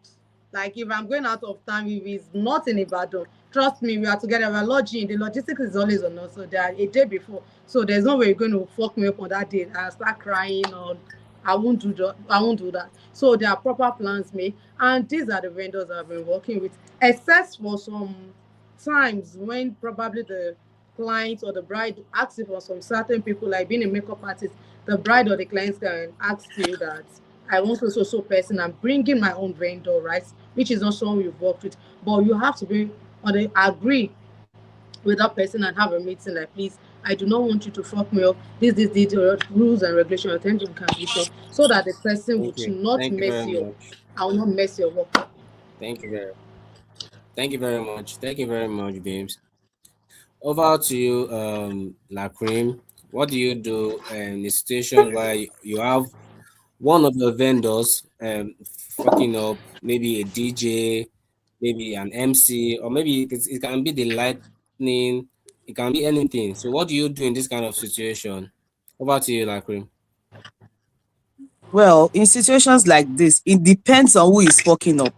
Like if I'm going out of town, if it's not in Ibadan, trust me, we are together. We're lodging. The logistics is always on us. So they are a day before. So there's no way you're going to fuck me up on that day. I start crying or I won't do that. I won't do that. So there are proper plans made, and these are the vendors I've been working with. Except for some times when probably the client or the bride asks you for some certain people, like being a makeup artist, the bride or the client can ask you that I want so person. I'm bringing my own vendor, right? Which is not someone you've worked with, but you have to be on the agree with that person and have a meeting. Like, please, I do not want you to fuck me up. These rules and regulations. I think you can be so that the person would Okay, not thank you mess very you up. much. I will not mess your work up. Thank you very, thank you very much. Thank you very much, Beams. Over to you, Lakrim. What do you do in a situation where you have one of your vendors fucking up, maybe a DJ, maybe an MC, or maybe it can be the lightning, it can be anything. So what do you do in this kind of situation? Over to you, Lakrim. Well, in situations like this, it depends on who is fucking up.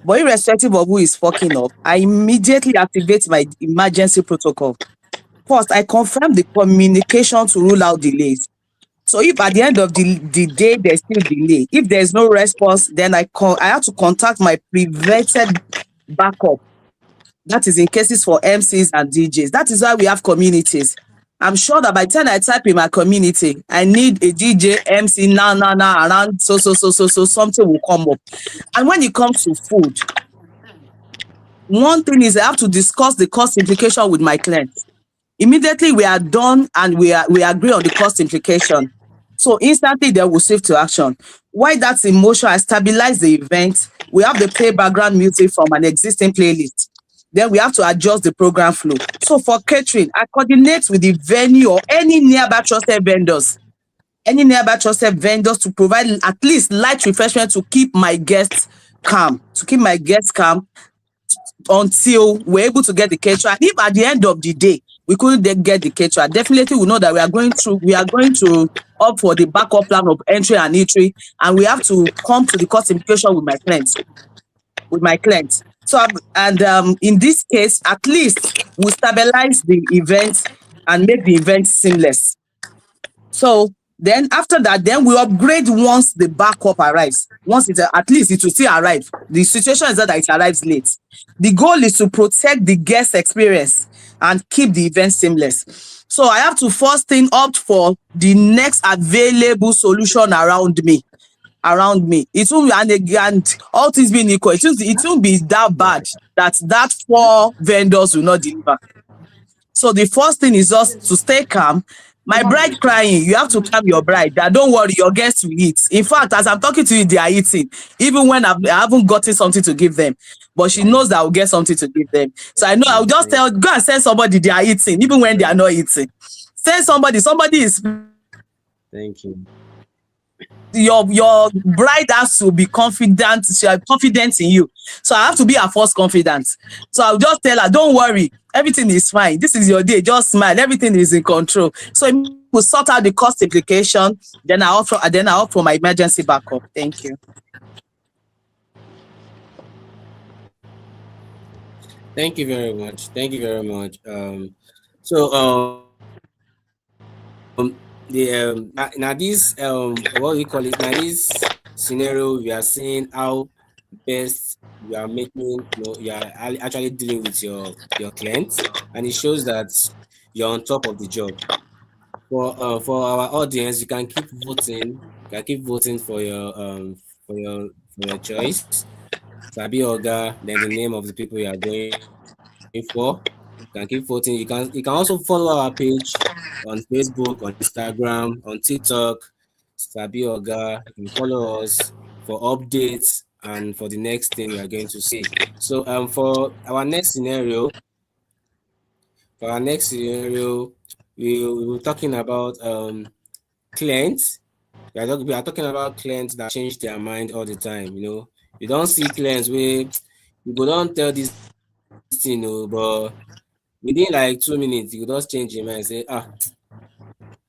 But irrespective of who is fucking up, I immediately activate my emergency protocol. First, I confirm the communication to rule out delays. So if at the end of the day there's still delay, if there's no response, then I have to contact my prevented backup. That is in cases for MCs and DJs. That is why we have communities. I'm sure that by the time I type in my community, I need a DJ, MC, now, around so, something will come up. And when it comes to food, one thing is I have to discuss the cost implication with my clients. Immediately we are done and we agree on the cost implication. So instantly they will shift to action. While that's in motion, I stabilize the event. We have the play background music from an existing playlist. Then we have to adjust the program flow. So for catering, I coordinate with the venue or any nearby trusted vendors to provide at least light refreshment to keep my guests calm until we're able to get the caterer. And if at the end of the day we couldn't get the caterer, definitely we know that we are going to opt for the backup plan of entry and eatery, and we have to come to the cost implication with my clients. So in this case, at least we stabilize the event and make the event seamless. So Then after that, then we upgrade once the backup arrives. Once it at least it will still arrive. The situation is not that it arrives late. The goal is to protect the guest experience and keep the event seamless. So I have to first thing opt for the next available solution around me. Around me, it won't, and all things being equal, it won't be that bad that four vendors will not deliver. So the first thing is just to stay calm. My bride crying, you have to calm your bride that don't worry, your guests will eat. In fact, as I'm talking to you, they are eating, even when I haven't gotten something to give them. But she knows that I'll get something to give them. So I know I'll just Thank, tell, go and send somebody they are eating, even when they are not eating. Send somebody is thank you. your bride has to be confident, she are confident in you. So I have to be her first confidant. So I'll just tell her, don't worry, everything is fine, this is your day, just smile, everything is in control. So we'll sort out the cost implication, then I offer my emergency backup. Thank you. Thank you very much. Thank you very much. Now this what we call it, now this scenario we are seeing how best you are making, you are actually dealing with your clients, and it shows that you're on top of the job. For our audience, you can keep voting. You can keep voting for your choice. Sabi Oga, then the name of the people you are going for. You can keep voting. You can also follow our page on Facebook, on Instagram, on TikTok. Sabi Oga. You can follow us for updates and for the next thing we are going to see. So for our next scenario, we were talking about clients. We are talking about clients that change their mind all the time. You don't see clients where you go don't tell this thing, but within like 2 minutes, you go just change your mind and say,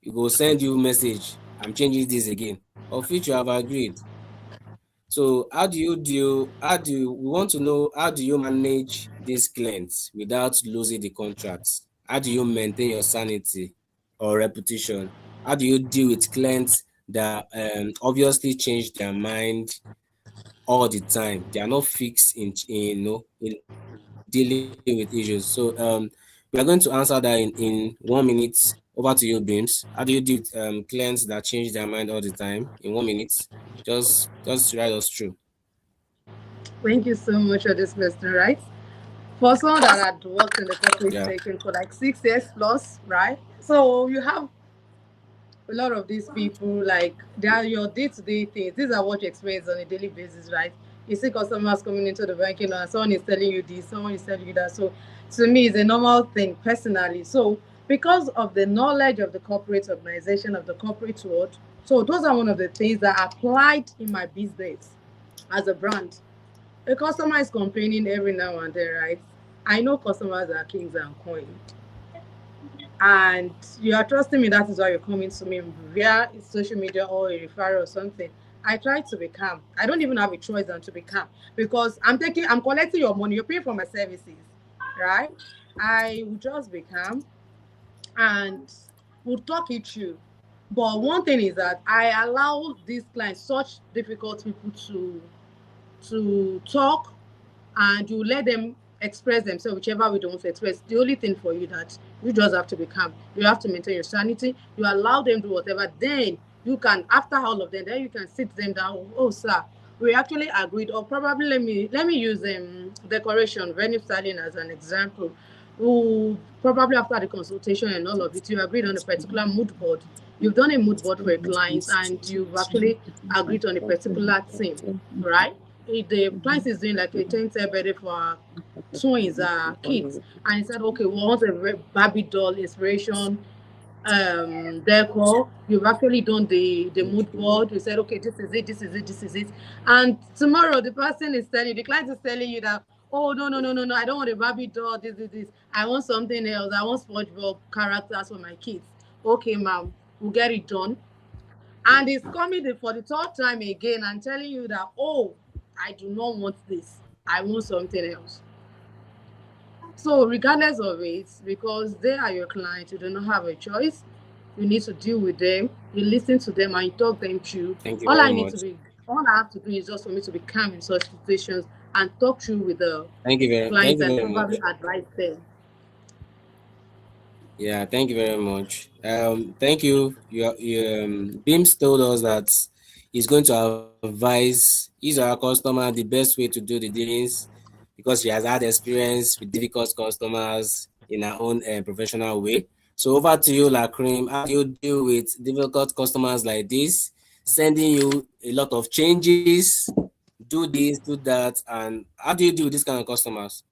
you go send you message, I'm changing this again. Of which you have agreed. So we want to know, how do you manage these clients without losing the contracts? How do you maintain your sanity or reputation? How do you deal with clients that obviously change their mind all the time? They are not fixed in dealing with issues. So we are going to answer that in 1 minute. Over to you, Beams. How do you deal with clients that change their mind all the time in 1 minute? Just write us through. Thank you so much for this question, right? For someone that had worked in the corporate Yeah. setting for like 6 years plus, right? So you have a lot of these people, like they are your day-to-day things. These are what you experience on a daily basis, right? You see customers coming into the banking and someone is telling you this, someone is telling you that. So to me, it's a normal thing personally. So because of the knowledge of the corporate organization, of the corporate world, so those are one of the things that I applied in my business as a brand. A customer is complaining every now and then, right? I know customers are kings and queens, and you are trusting me, that is why you're coming to me via social media or a referral or something. I try to be calm. I don't even have a choice than to be calm, because I'm collecting your money, you're paying for my services, right? I will just be calm and we'll talk it through. But one thing is that I allow these clients, such difficult people, to talk, and you let them express themselves whichever way they want to express. The only thing for you that you just have to be calm. You have to maintain your sanity. You allow them to do whatever. Then you can, after all of them, then you can sit them down. Oh, sir, we actually agreed, or probably let me use decoration, venue styling as an example. Who probably after the consultation and all of it, you agreed on a particular mood board. You've done a mood board for a client and you've actually agreed on a particular theme, right? If the client is doing like a 10th birthday for our twins, kids, and he said, okay, we want a Barbie doll inspiration decor. You've actually done the mood board. You said, okay, this is it, this is it, this is it. And tomorrow the person is telling you, the client is telling you that, oh, no, no, no, no, no, I don't want a Barbie doll, this. I want something else. I want SpongeBob characters for my kids. Okay, ma'am, we'll get it done. And he's coming for the third time again and telling you that, oh, I do not want this, I want something else. So regardless of it, because they are your client, you do not have a choice. you need to deal with them, you listen to them and you talk them through. Thank you All very I need to much. be all I have to do is just for me to be calm in such situations and talk through with the Thank clients you and very probably much. advise them. Yeah, thank you very much. Thank you. Beams told us that he's going to advise his or our customer the best way to do the dealings because she has had experience with difficult customers in her own professional way. So over to you, Lakrim. How do you deal with difficult customers like this, sending you a lot of changes, do this, do that, and how do you deal with this kind of customers?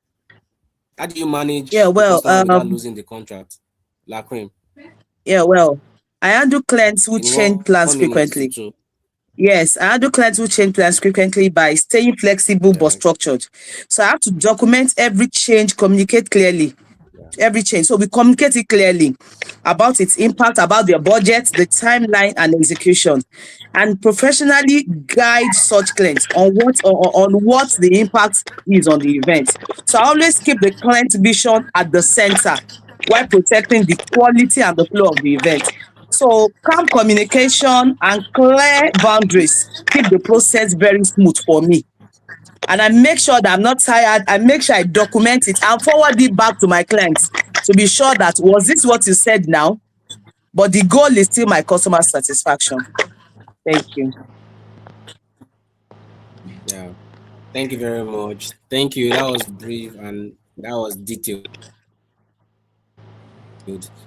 How do you Yeah, manage the well, customer without losing the contract? Lakrim, yeah, well, I handle clients who in change 1 minute plans to 2. frequently. Yes, I handle clients who change plans frequently by staying flexible Yeah, but structured. So I have to document every change, communicate clearly, yeah, every change. So we communicate it clearly about its impact, about their budget, the timeline, and execution, and professionally guide such clients on what the impact is on the event. So I always keep the client vision at the center while protecting the quality and the flow of the event. So calm communication and clear boundaries keep the process very smooth for me. And I make sure that I'm not tired. I make sure I document it and forward it back to my clients to be sure that was this what you said now, but the goal is still my customer satisfaction. Thank you. yeah. Thank you very much. Thank you. That was brief and that was detailed.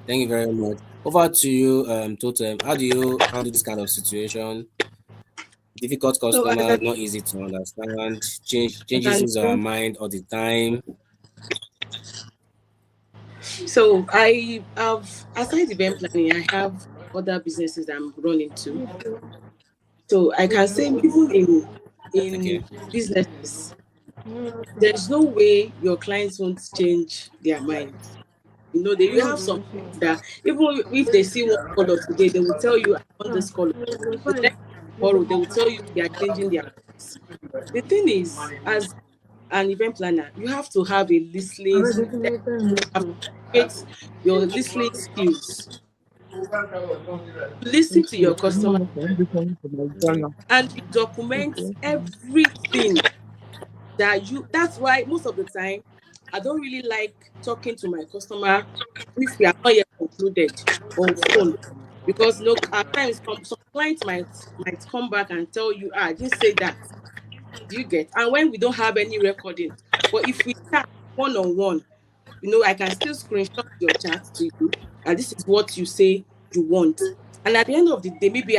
Thank you very much. Over to you, Totem. How do you handle this kind of situation? Difficult customers, not So I easy can, to understand. Changes I our can mind say, all the time. so I have, aside event planning, I have other businesses I'm running to. So I can say even in Okay. businesses, there's no way your clients won't change their minds. You know, they will have some that even if they see one color today, they will tell you, I want this color. The next tomorrow, they will tell you they are changing their minds. The thing is, as an event planner, you have to have a listening, have to create your listening skills. Listen to your customer and you document everything that you. That's why most of the time I don't really like talking to my customer if we are not yet concluded on phone, because look, at times some clients might come back and tell you, I didn't say that. Do you get? And when we don't have any recording, but if we chat one on one, I can still screenshot your chat to you, and this is what you say you want. And at the end of the day, maybe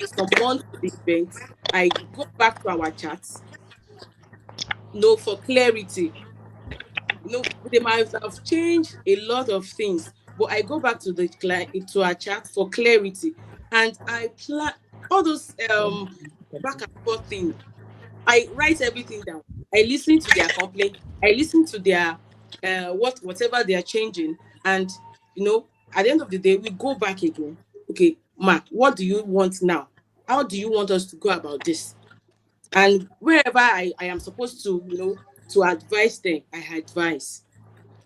some months to the event, I go back to our chats, for clarity. They might have changed a lot of things, but I go back to the client, to our chat for clarity, and I plan all those back and forth things. I write everything down. I listen to their complaint. I listen to their whatever they are changing, and at the end of the day, we go back again. Okay, Mark, what do you want now? How do you want us to go about this? And wherever I am supposed to, to advise them, I advise.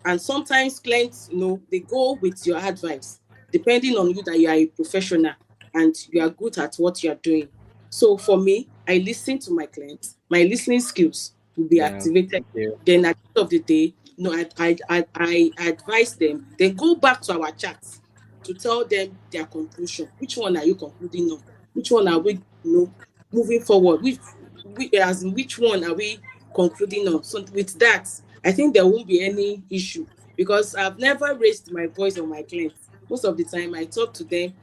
And sometimes clients, they go with your advice, depending on you that you are a professional and you are good at what you are doing. So for me, I listen to my clients. My listening skills will be Yeah. activated. Thank you. Then at the end of the day, I advise them. Then go back to our chats to tell them their conclusion. Which one are you concluding on? Which one are we, moving forward? As in which one are we concluding on? So with that, I think there won't be any issue, because I've never raised my voice on my clients. Most of the time, I talk to them.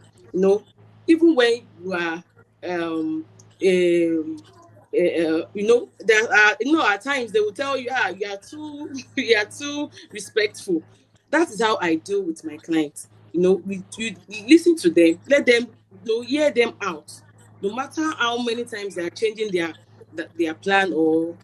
Even when you are um, there are, at times they will tell you, you are too you are too respectful. That is how I deal with my clients. You listen to them, let them, hear them out. No matter how many times they are changing their plan, or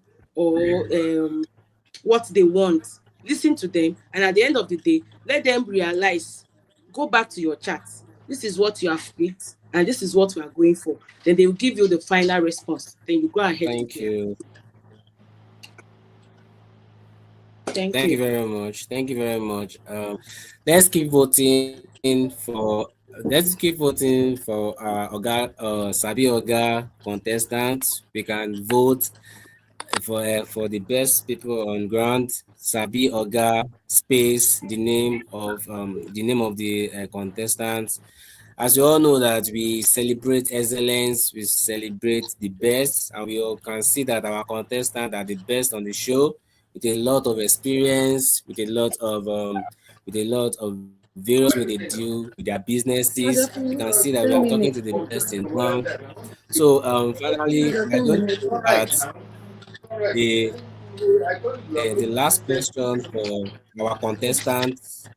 what they want, listen to them, and at the end of the day, let them realize. Go back to your chat. This is what you have picked, and this is what we are going for. Then they will give you the final response. Then you go ahead with Thank them. you. Thank Thank you you. very much. Thank you very much. Let's keep voting for Let's keep voting for Oga, Sabi Oga contestants. We can vote for the best people on ground. Sabi Oga space the name of the contestants. As you all know that we celebrate excellence, we celebrate the best, and we all can see that our contestants are the best on the show with a lot of experience, with a lot of various way they deal with their businesses. Just You can see that we are 3 talking to minutes. the best in town. So finally, we are going to look at the the last question for our contestants,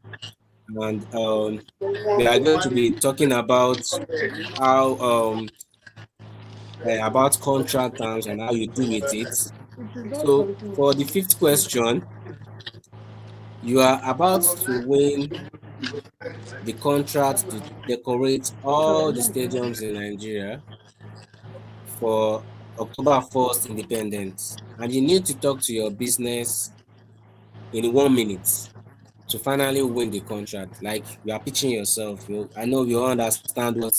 and we are going to be talking how about contract terms and how you do with it. It is not So something. for the fifth question, you are about to win the contract to decorate all the stadiums in Nigeria for October 1st Independence, and you need to talk to your business in 1 minute to finally win the contract. Like you are pitching yourself. I know you understand what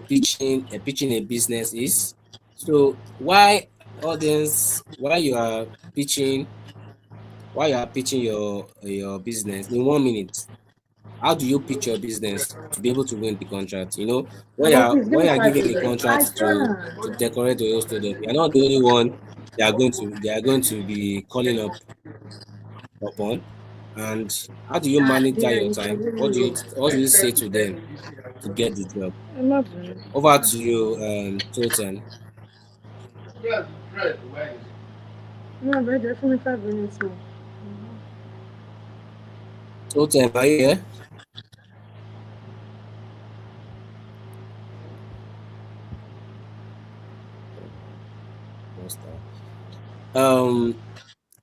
pitching a business is. So pitching why you are pitching your business in 1 minute, how do you pitch your business to be able to win the contract? About please give When me you are 5 giving a minutes. I contract to can. decorate your stadium, you're not the only one they are going to be calling upon. And how do you Ah, manage they that are your time? What do you say to them to get the job? I'm not doing it. Over to you, Toten. No, but just give me 5 minutes more. Toten, are you here? No star. Um,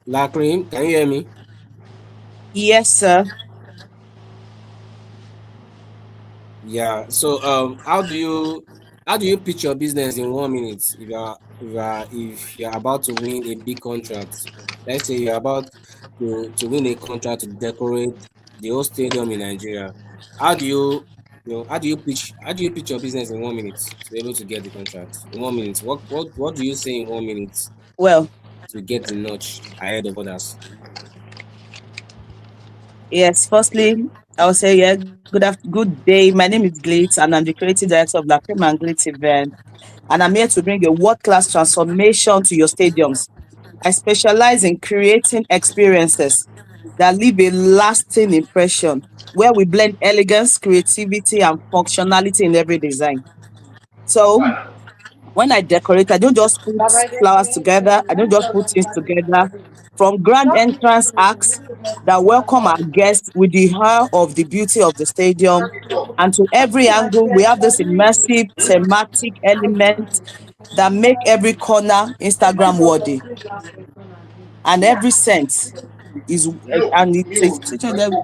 Lakrim, can you hear me? Yes, sir. Yeah. So how do you pitch your business in 1 minute if you're about to win a big contract? Let's say you're about to win a contract to decorate the whole stadium in Nigeria. How do how do you pitch your business in 1 minute to be able to get the contract? In 1 minute. What do you say in 1 minute Well, to get the notch ahead of others? yes, firstly, I will say, yeah, good day. My name is Glitz, and I'm the creative director of La Creme and Glitz event. And I'm here to bring a world-class transformation to your stadiums. I specialize in creating experiences that leave a lasting impression, where we blend elegance, creativity, and functionality in every design. So when I decorate, I don't just put flowers together, I don't just put things together. From grand entrance acts that welcome our guests with the awe of the beauty of the stadium, and to every angle, we have this immersive thematic element that make every corner Instagram worthy, and every scent is and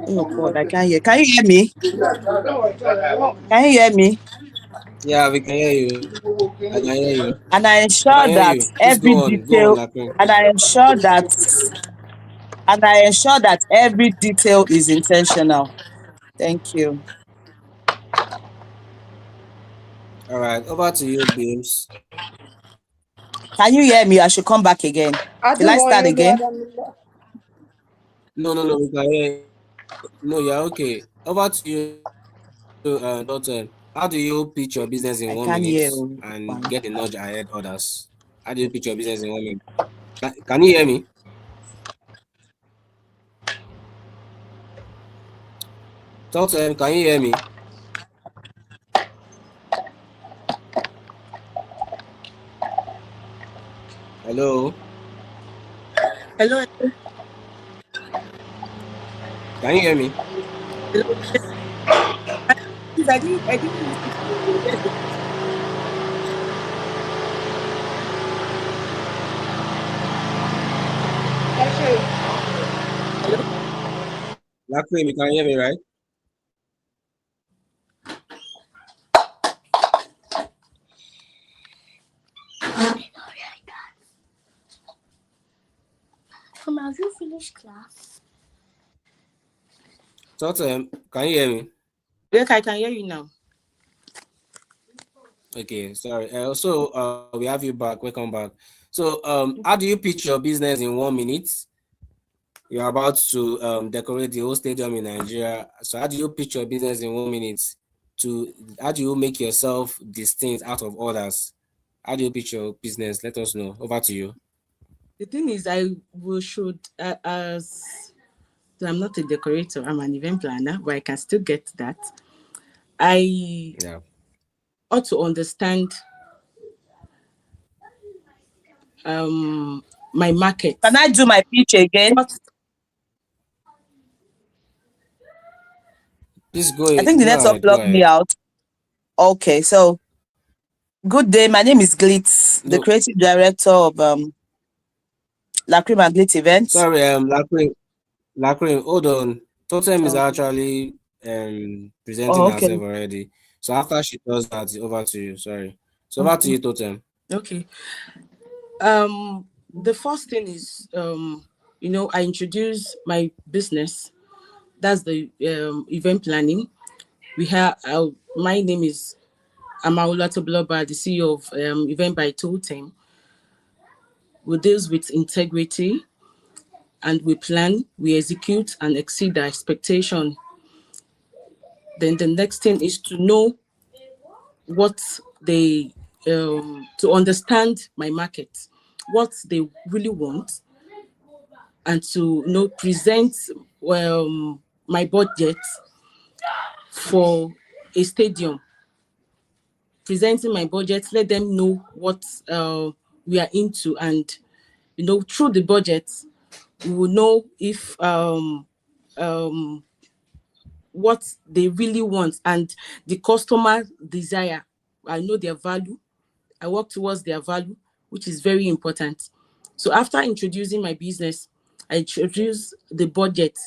oh God, I can't hear. Can you hear me? Can you hear me? Yeah, we can hear you. I can hear you. And I I ensure can hear that you. Please every go on. Go on, detail, Lakrim. and I ensure that every detail is intentional. Thank you. All right, over to you, Beams. Can you hear me? I should come back again. I Will do I want start you to again? No, we can hear. No, you're okay. Over to you, Dalton. How do you pitch your business in one I minute can't hear. and Oh, get a fine. nudge ahead others? How do you pitch your business in 1 minute? Can you hear me? Dalton, can you hear me? Hello, Hello, can you hear me? hello. Please, I didn't listen to you. There's a- Hello. Lakrim, you can hear me, right? Come, have you finished class? Totem, can you hear me? Yes, I can hear you now. Okay, sorry. We have you back. Welcome back. So, how do you pitch your business in 1 minute? You're about to decorate the whole stadium in Nigeria. So, how do you pitch your business in 1 minute? To how do you make yourself distinct out of others? How do you pitch your business? Let us know. Over to you. The thing is, should as I'm not a decorator, I'm an event planner, but I can still get that. I Yeah. ought to understand my market. Can I do my pitch again? What Please I think the go network ahead. Go blocked me ahead. out. Okay, so good day. My name is Glitz, the No, creative director of La Cream and Glitz Events. sorry, Lacrim, hold on. Totem is okay. actually presenting Oh, okay. herself already. So after she does that, over to you. Sorry. So over to Okay. you, Totem. Okay. The first thing is I introduce my business. That's the event planning. We have my name is Amaula Tobloba, the CEO of Event by Totem. We deal with integrity and we plan, we execute and exceed our expectation. Then the next thing is to know what they to understand my market, what they really want, and to present my budget for a stadium. Presenting my budget, let them know what we are into, and through the budget, we will know if what they really want and the customer desire. I know their value. I work towards their value, which is very important. So after introducing my business, I introduce the budget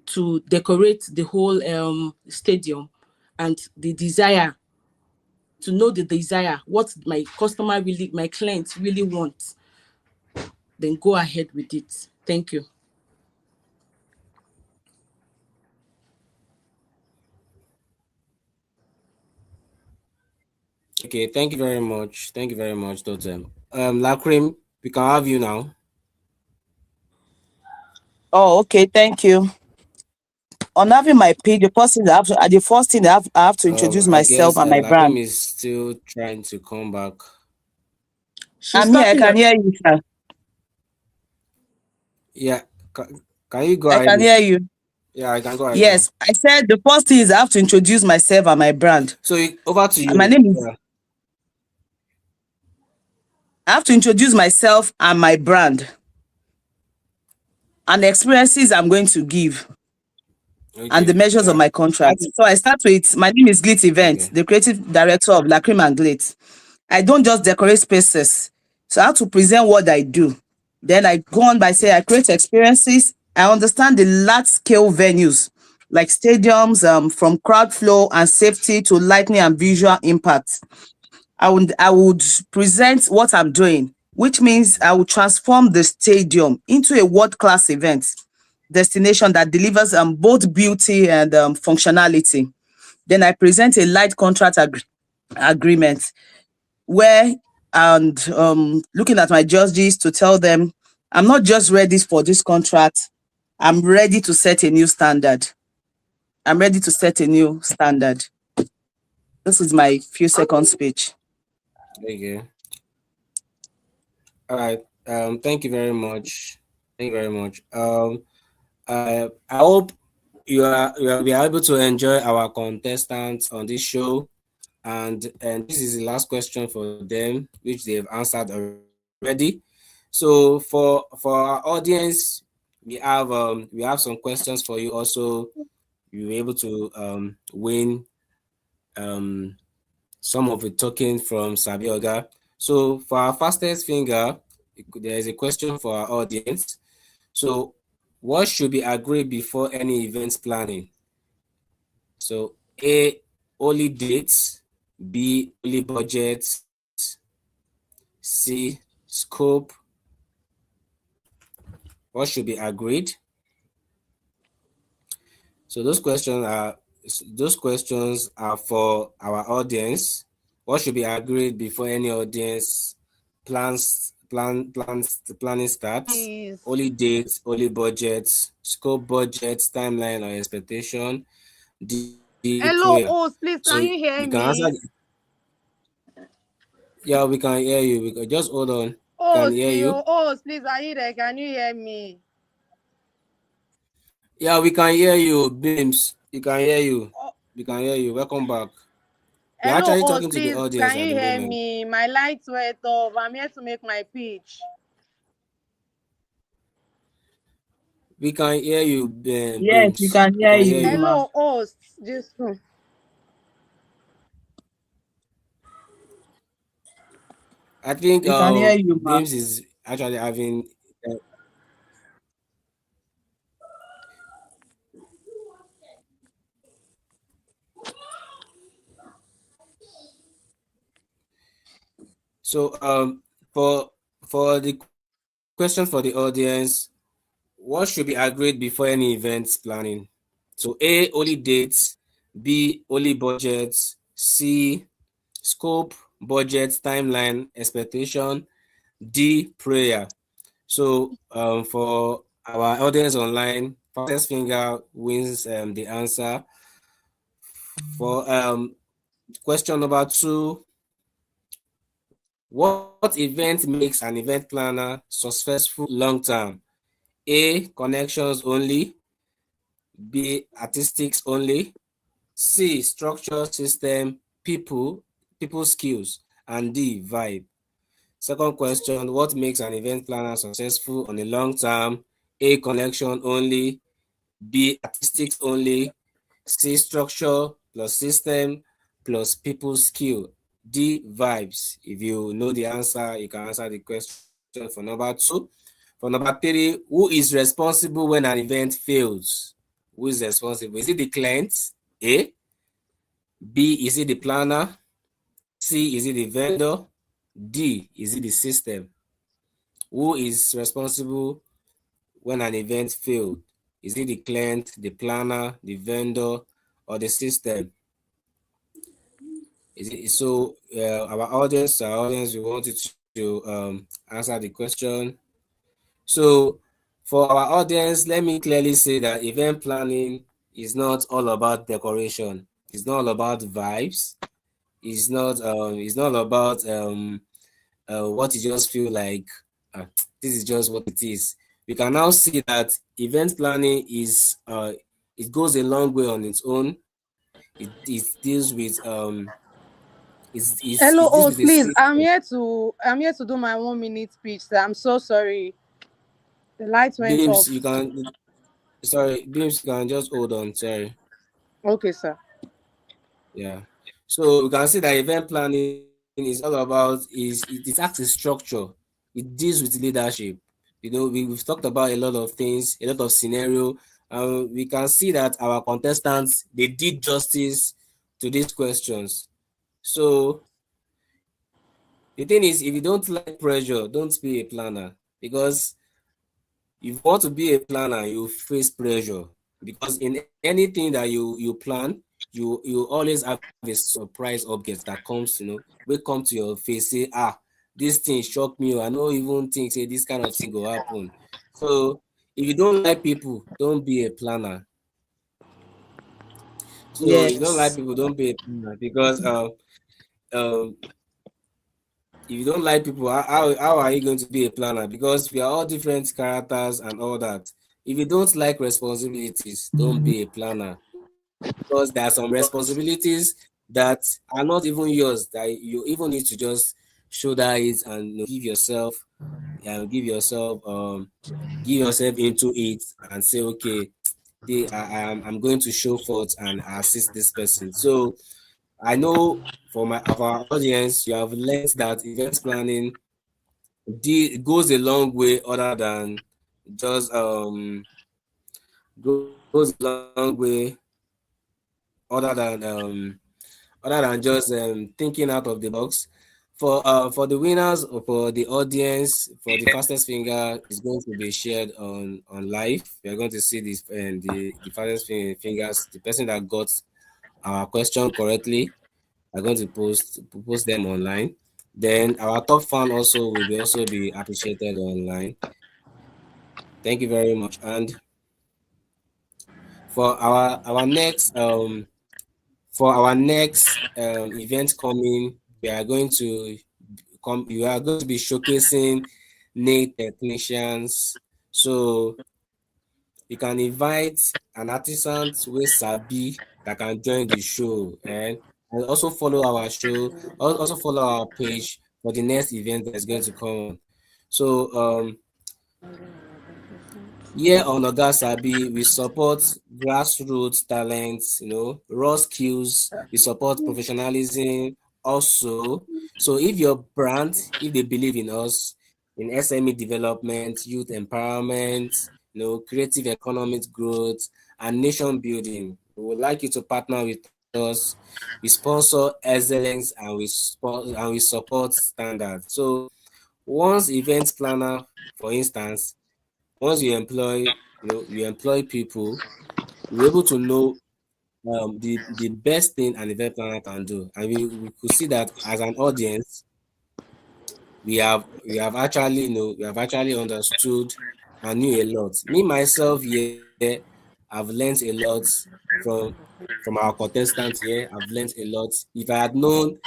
to decorate the whole stadium and the desire, to know the desire, what my customer really, my clients really want, then go ahead with it. Thank you. Okay, thank you very much. Thank you very much, Totem. Lacrim, we can have you now. Oh, okay. Thank you. On having my page, the first thing I have to introduce I myself guess and my Lacrim brand. is still trying to come back. She's I'm here. I talking. can hear you, sir. Yeah, can you go I ahead can with? hear you. Yeah, I can go ahead now. Yes, I said the first thing is I have to introduce myself and my brand. So over to And my you. name is. Yeah. I have to introduce myself and my brand and the experiences I'm going to give and the Okay. measures of Yeah. my How contract. do- So I start with my name is Glit Events, Okay. the creative director of La Cream and Glit. I don't just decorate spaces. So I have to present what I do. Then I go on by saying I create experiences. I understand the large scale venues like stadiums, from crowd flow and safety to lighting and visual impact. I would present what I'm doing, which means I will transform the stadium into a world-class event destination that delivers both beauty and functionality. Then I present a light contract agreement where and looking at my judges to tell them I'm not just ready for this contract, I'm ready to set a new standard. I'm ready to set a new standard. This is my few second speech. Okay. All right. Thank you very much. Thank you very much. I hope we are able to enjoy our contestants on this show, and this is the last question for them, which they've answered already. So for our audience, we have some questions for you. Also, you'll be able to win um some of the token from Sabi Oga. So for our fastest finger, there is a question for our audience. So what should be agreed before any events planning? So A, only dates, B, only budgets, C, scope. What should be agreed? So those questions are for our audience. What should be agreed before any audience planning starts? Please. Only dates, only budgets, scope budgets, timeline or expectation, the prayer. Hello, host, So please, you can you can answer. hear me? Yeah, we can hear you. Just hold on. Can hear Host, you. host, please, are you there? Can you hear me? Yeah, we can hear you, Beams. We can hear you. Oh, We can hear you. Welcome back. We're hello, actually host, talking to the please, audience can at you the hear moment. me? My lights went off. I'm here to make my pitch. We can hear you, Yes, we Beams. can We hear can hear you, you. ma. Hello, host. Just I think We can hear you, ma. Beams is actually having. Uh, so for the question for the audience, what should be agreed before any events planning? So A, only dates. B, only budgets. C, scope, budget, timeline, expectation. D, prayer. So for our audience online, fastest finger wins the answer. For question number two, what event makes an event planner successful long term? A, connections only. B, artistics only. C, structure, system, people skills. And D, vibe. Second question, what makes an event planner successful on a long term? A, connection only. B, artistics only. C, structure plus system plus people skill. D, vibes. If you know the answer, you can answer the question for number two. For number three, who is responsible when an event fails? Who is responsible? Is it the client? A. B. Is it the planner? C. Is it the vendor? D. Is it the system? Who is responsible when an event failed? Is it the client, the planner, the vendor, or the system? Is it so? Our audience, we want you to answer the question. So, for our audience, let me clearly say that event planning is not all about decoration. It's not all about vibes. It's not about what you just feel like. Uh, this is just what it is. We can now see that event planning it goes a long way on its own. It deals with it hello, deals with a host, please. I'm system. here to I'm here to do my 1 minute speech. Sir. I'm so sorry. The lights went Beams, off. you can sorry, Beams, you can just hold on. Sorry. Okay, sir. Yeah. So we can see that event planning is all about it acts a structure. It deals with leadership. We've talked about a lot of things, a lot of scenario. We can see that our contestants they did justice to these questions. So the thing is, if you don't like pressure, don't be a planner because if you want to be a planner, you face pressure because in anything that you plan, you always have a surprise object that comes, will come to your face, say, this thing shocked me. I don't even think say this kind of thing will happen. So if you don't like people, don't be a planner. So if you don't like Yes. people, don't be a planner because um if you don't like people, how are you going to be a planner? Because we are all different characters and all that. If you don't like responsibilities, don't be a planner because there are some responsibilities that are not even yours that you even need to just shoulder it and give yourself give yourself into it and say, okay, I'm going to show forth and assist this person. So I know for my of our audience, you have learned that event planning goes a long way other than just goes a long way other than just thinking out of the box. For the winners or for the audience, for the fastest finger is going to be shared on live. We are going to see this and the fastest fingers. The person that got our question correctly are going to post them online. Then our top fan also will be also be appreciated online. Thank you very much. And for our next event coming, we are going to you are going to be showcasing nail technicians. So you can invite an artisan with Sabi that can join the show and also follow our show, also follow our page for the next event that's going to come on. So here on Oga Sabi, we support grassroots talents, raw skills. We support professionalism also. So if your brand, if they believe in us, in SME development, youth empowerment, creative economic growth, and nation building, we would like you to partner with us. We sponsor excellence and we support standards. So once event planner, for instance, once you employ people, you're able to know the best thing an event planner can do. And we could see that as an audience, we have actually understood and knew a lot. Me myself here, I've learned a lot from from our contestants here. I've learned a lot. If I had known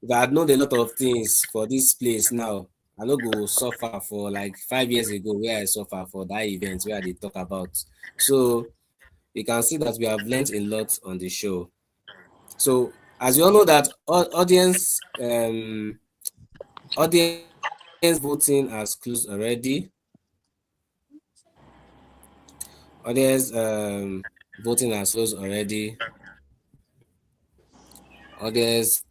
a lot of things for this place now, I no go suffer for like 5 years ago where I suffer for that event where they talk about. So you can see that we have learned a lot on the show. So as you all know that audience voting has closed already. Audience voting has closed already. Audience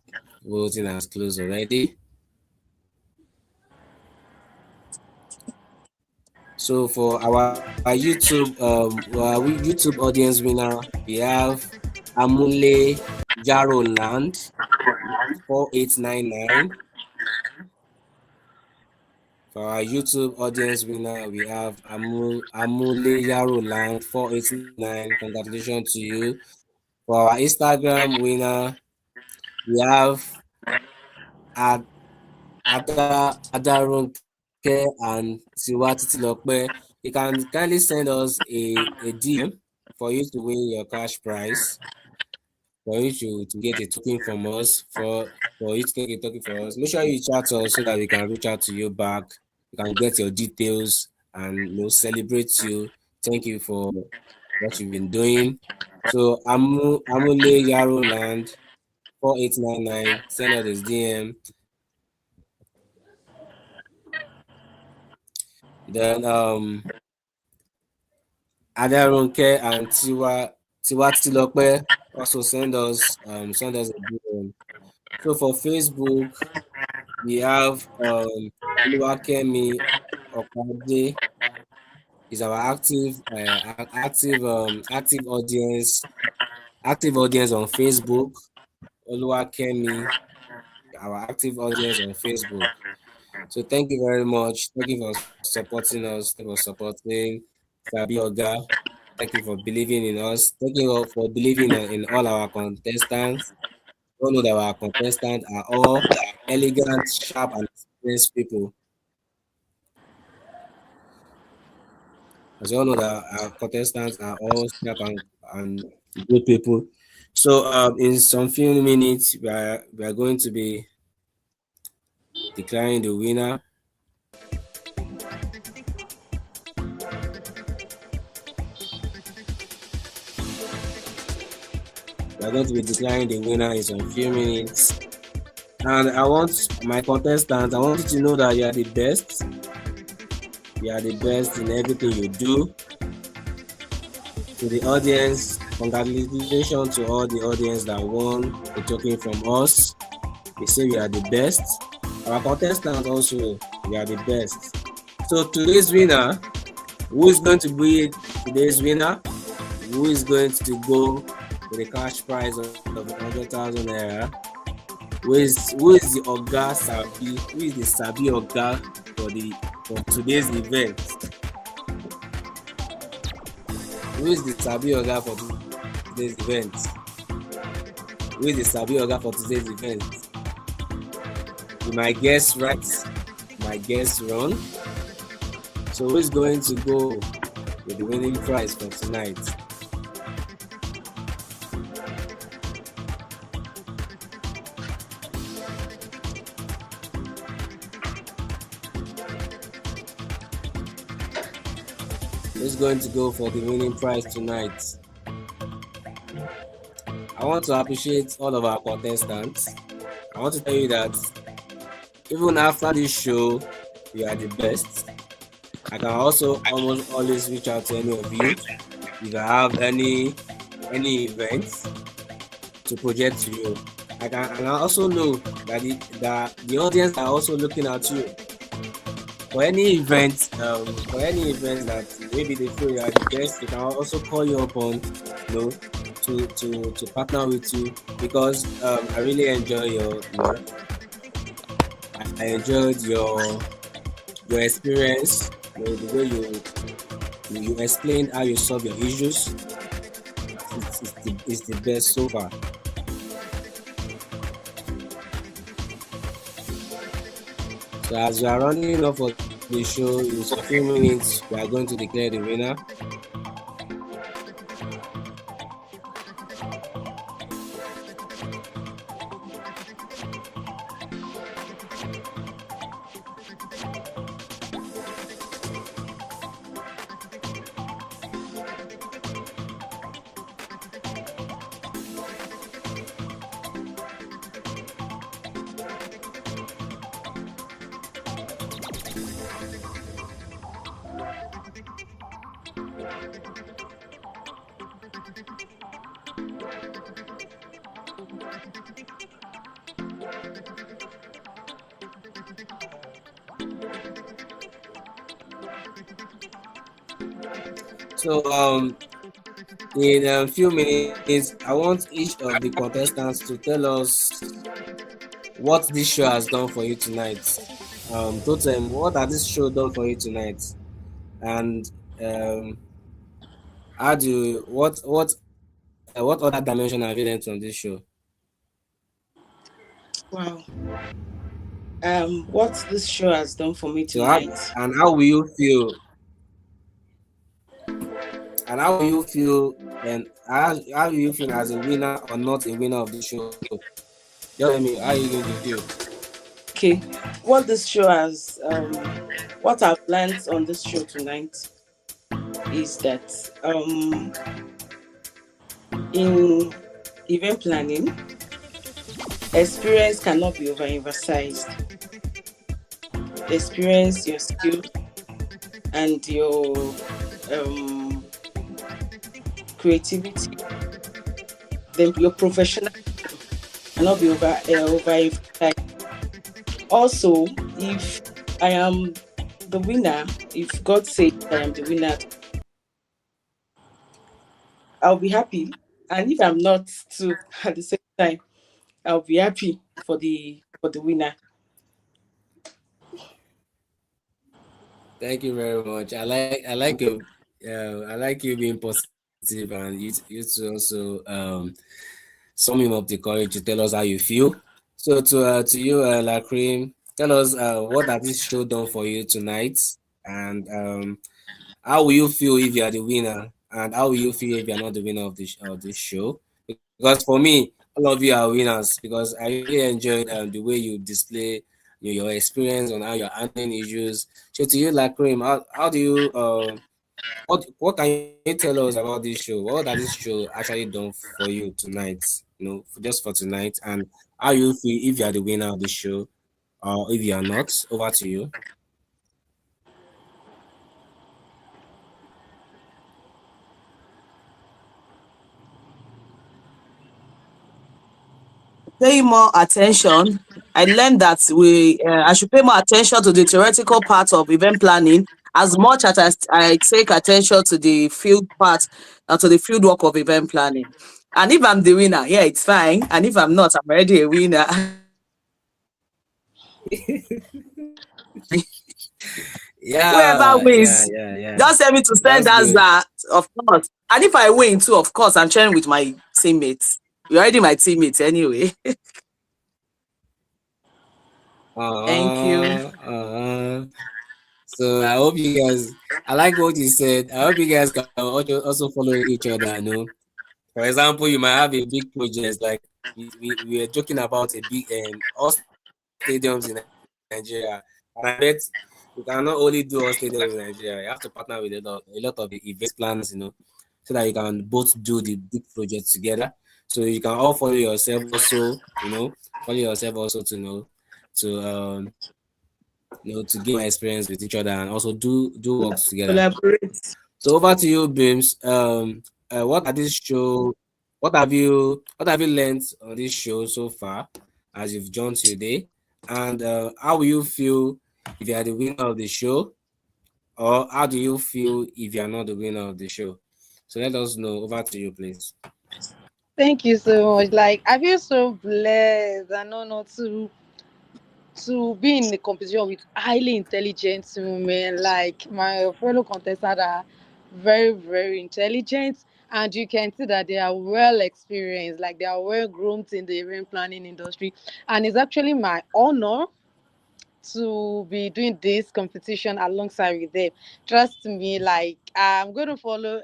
voting has closed already. So for our YouTube audience winner, we have Amule Jaro Land 4899. For our YouTube audience winner, we have Amule Jaro Land 4899. Congratulations to you. For our Instagram winner, we have Adarunke and Siwa Titilope. You can kindly send us a DM for you to win your cash prize, for you to get a token from us, for you to take a token from us. Make sure you chat us so that we can reach out to you back. We can get your details and celebrate you. Thank you for what you've been doing. So Amule Yaro Land 4899, send us this DM. Then Adarunke and Tiwa Tilope also send us a DM. So for Facebook, we have Oluwakemi Okade is our active audience on Facebook. Oluwakemi, our active audience on Facebook. So thank you very much. Thank you for supporting us. Thank you for supporting Sabi Oga. Thank you for believing in us. Thank you for believing in all our contestants. We all know that our contestants are all elegant, sharp, and experienced people. As you all know that our contestants are all sharp and good people. So in some few minutes, we are going to be declaring the winner. We are going to be declaring the winner in some few minutes. And I want my contestants, I want you to know that you are the best. You are the best in everything you do. To the audience, congratulations to all the audience that won a token from us. They say we are the best. Our contestants also, we are the best. So today's winner, who is going to be today's winner? Who is going to go with a cash prize of 100,000 naira? who is the Oga Sabi? Who is the Sabi Oga for today's event? Who is the Sabi Oga for today's event? Who is the Sabi Oga for today's event? You might guess right, you might guess wrong. So who is going to go with the winning prize for tonight? Who's going to go for the winning prize tonight? I want to appreciate all of our contestants. I want to tell you that even after this show, you are the best. I can also almost always reach out to any of you if I have any events to project to you. And I also know that the audience are also looking at you for any event. For any event that maybe they feel you are the best, they can also call you upon, to partner with you, because I really enjoy I enjoyed your experience, the way you explained how you solve your issues. It's the best so far. So as we are running off for the show, in a few minutes we are going to declare the winner. So in a few minutes, I want each of the contestants to tell us what this show has done for you tonight. Totem, what has this show done for you tonight? And how do you, what other dimension have you learned from this show? Wow. What this show has done for me So how, tonight. and how will you feel? And how will you feel? And how will you feel as a winner or not a winner of the show? Tell me, how are you going to feel? Okay. What this show has what I've learned on this show tonight is that in event planning, experience cannot be overemphasized. Experience, your skill, and your creativity, then your professional cannot be overemphasized. Also, if I am the winner, if God says I am the winner, I'll be happy. And if I'm not too at the same time, I'll be happy for the winner. Thank you very much. I like you being positive, and you to also summing up the courage to tell us how you feel. So to you, Lacrim, tell us what has this show done for you tonight, and how will you feel if you are the winner, and how will you feel if you are not the winner of this show? Because for me, all of you are winners, because I really enjoyed the way you display your experience on how you're handling issues. So to you, Lacrim, how do you what can you tell us about this show? What has this show actually done for you tonight? Just for tonight, and how you feel if you are the winner of the show, or if you are not. Over to you. Pay more attention. I learned that I should pay more attention to the theoretical part of event planning as much as I take attention to the field part, to the field work of event planning. And if I'm the winner, yeah, it's fine. And if I'm not, I'm already a winner. Whoever Yeah. wins, just tell me to That's send good. answer, of course. And if I win too, of course, I'm sharing with my teammates. You're already my teammates anyway. Thank you. So I hope you guys. I like what you said. I hope you guys can also follow each other. You know, for example, you might have a big project like we were joking about a big all stadiums in Nigeria, and I bet you cannot only do all stadiums in Nigeria. You have to partner with a lot of event planners, you know, so that you can both do the big project together. So you can all follow yourself also, you know, follow yourself also to know to to gain experience with each other and also do works together. Collaborate. So over to you, Beams. What are this show? What have you learned on this show so far as you've joined today? And how will you feel if you are the winner of the show, or how do you feel if you are not the winner of the show? So let us know. Over to you, please. Thank you so much. Like I feel so blessed and honored to be in a competition with highly intelligent women. Like my fellow contestants are very, very intelligent, and you can see that they are well experienced, like they are well groomed in the event planning industry. And it's actually my honor to be doing this competition alongside with them. Trust me, like I'm going to follow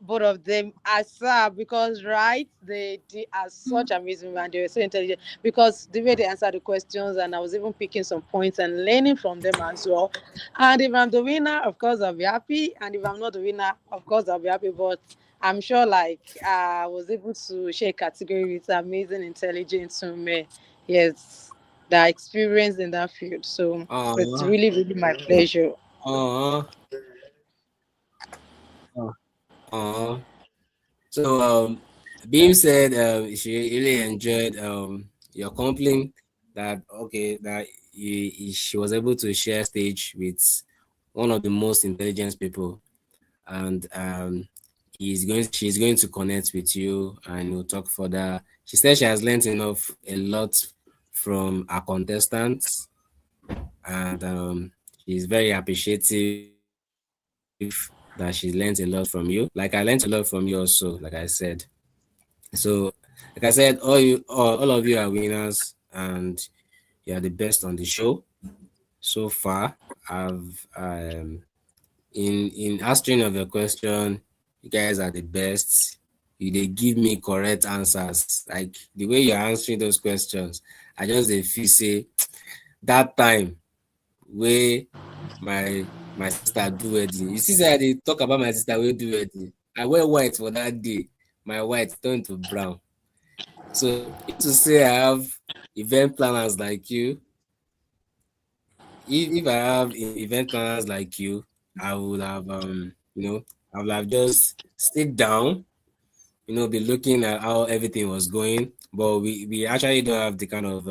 both of them asap because right they are such amazing and they were so intelligent because the way they answered the questions, and I was even picking some points and learning from them as well. And if I'm the winner, of course I'll be happy, and if I'm not the winner, of course I'll be happy. But I'm sure like I was able to share a category with amazing intelligent women, yes, that are experienced in that field. So it's Uh, really really my pleasure. uh, uh, uh. So Beam said she really enjoyed your complaint that okay that she was able to share stage with one of the most intelligent people, and she's going to connect with you and we'll talk further. She said she has learned a lot from our contestants, and she's very appreciative that she learned a lot from you. Like I learned a lot from you also, like I said. So, like I said, all of you are winners, and you are the best on the show so far. I've in answering of your question, you guys are the best. They give me correct answers. Like the way you're answering those questions, I just dey feel say that time where my sister do wedding. You see, say I dey talk about my sister wey do wedding. I wear white for that day. My white turn to brown. So if to say I have event planners like you, if I have event planners like you, I would have I would have just sit down, be looking at how everything was going. But we actually don't have the kind of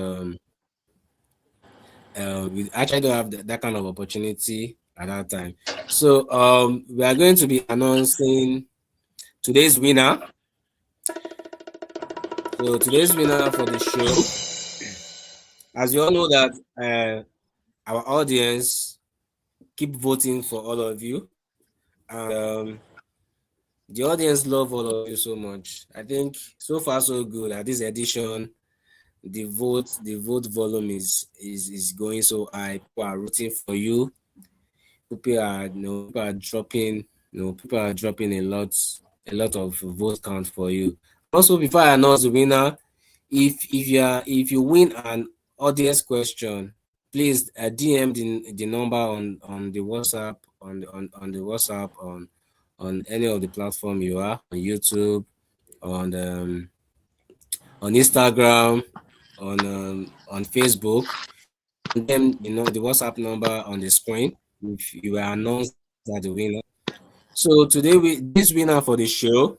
we actually don't have that kind of opportunity at that time. So we are going to be announcing today's winner. So today's winner for the show, as you all know that our audience keep voting for all of you, and the audience love all of you so much. I think so far so good at this edition. The vote volume is going so high. People are rooting for you. People are dropping a lot of vote count for you. Also, before I announce the winner, if you win an audience question, please DM the number on the WhatsApp on the WhatsApp on any of the platform you are on YouTube, on on Instagram, on Facebook. You can DM the WhatsApp number on the screen if you were announced as the winner. So today's winner for the show,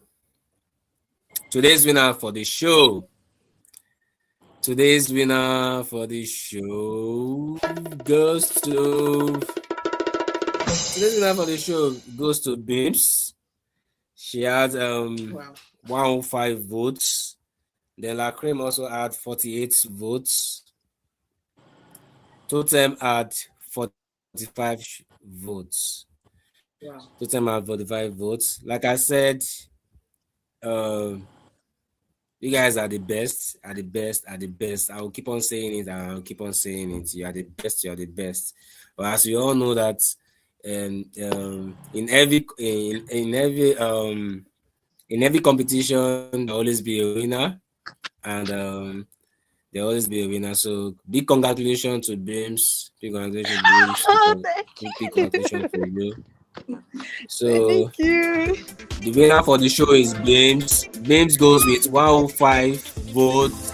today's winner for the show, today's winner for the show goes to today's winner for the show goes to Beams. She had Wow. 105 votes. Then La Creme also had 48 votes. Totem had 45 votes. Wow. Totem had 45 votes. Like I said, um, you guys are the best, are the best, are the best. I will keep on saying it and I'll keep on saying it. You are the best, you are the best. But as we all know that in every competition there always be a winner and there always be a winner. So big congratulations to Beams. Big congratulations to Beams. Oh, thank Big you. congratulations to you. So Thank you. the winner for the show is Beams. Beams goes with 105 votes.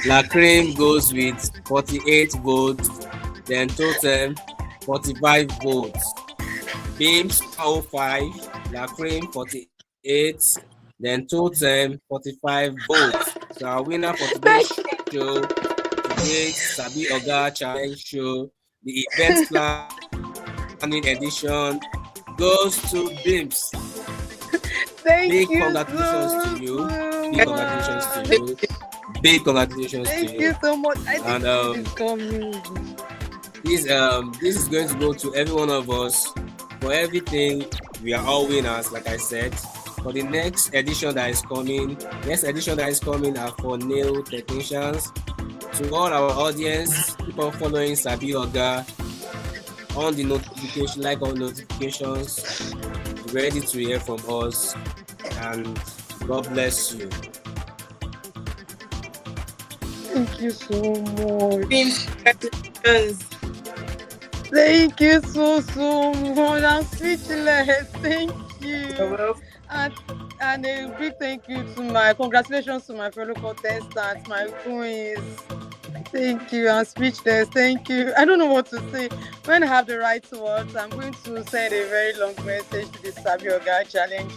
La Creme goes with 48 votes. Then Totem 45 votes. Beams 105, La Creme 48, then Totem 45 votes. So our winner for today's Thank you. show, today's Sabi Oga Challenge show, the event planning edition goes to Beams. Big Thank you congratulations to you. Big so congratulations to much. you. Big congratulations to Thank you. you so much. I And didn't see this coming. this is going to go to every one of us. For everything, we are all winners, like I said. For the next edition that is coming are for nail technicians. To all our audience, keep on following Sabi Oga on the notification, like all notifications. Ready to hear from us, and God bless you. Thank you so much. Beams, congratulations. Thank you so much. I'm speechless. Thank You're you. welcome. And a big thank you to my congratulations to my fellow contestants, my queens. Thank you. I'm speechless. Thank you. I don't know what to say. When I have the right words, I'm going to send a very long message to the Sabi Oga Challenge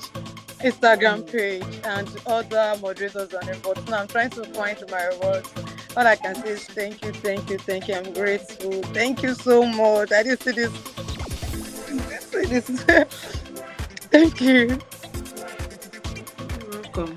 Instagram page and to other moderators on it. But now I'm trying to find my words. All I can say is thank you, thank you, thank you. I'm grateful. Thank you so much. I didn't see this. Thank you. You're welcome.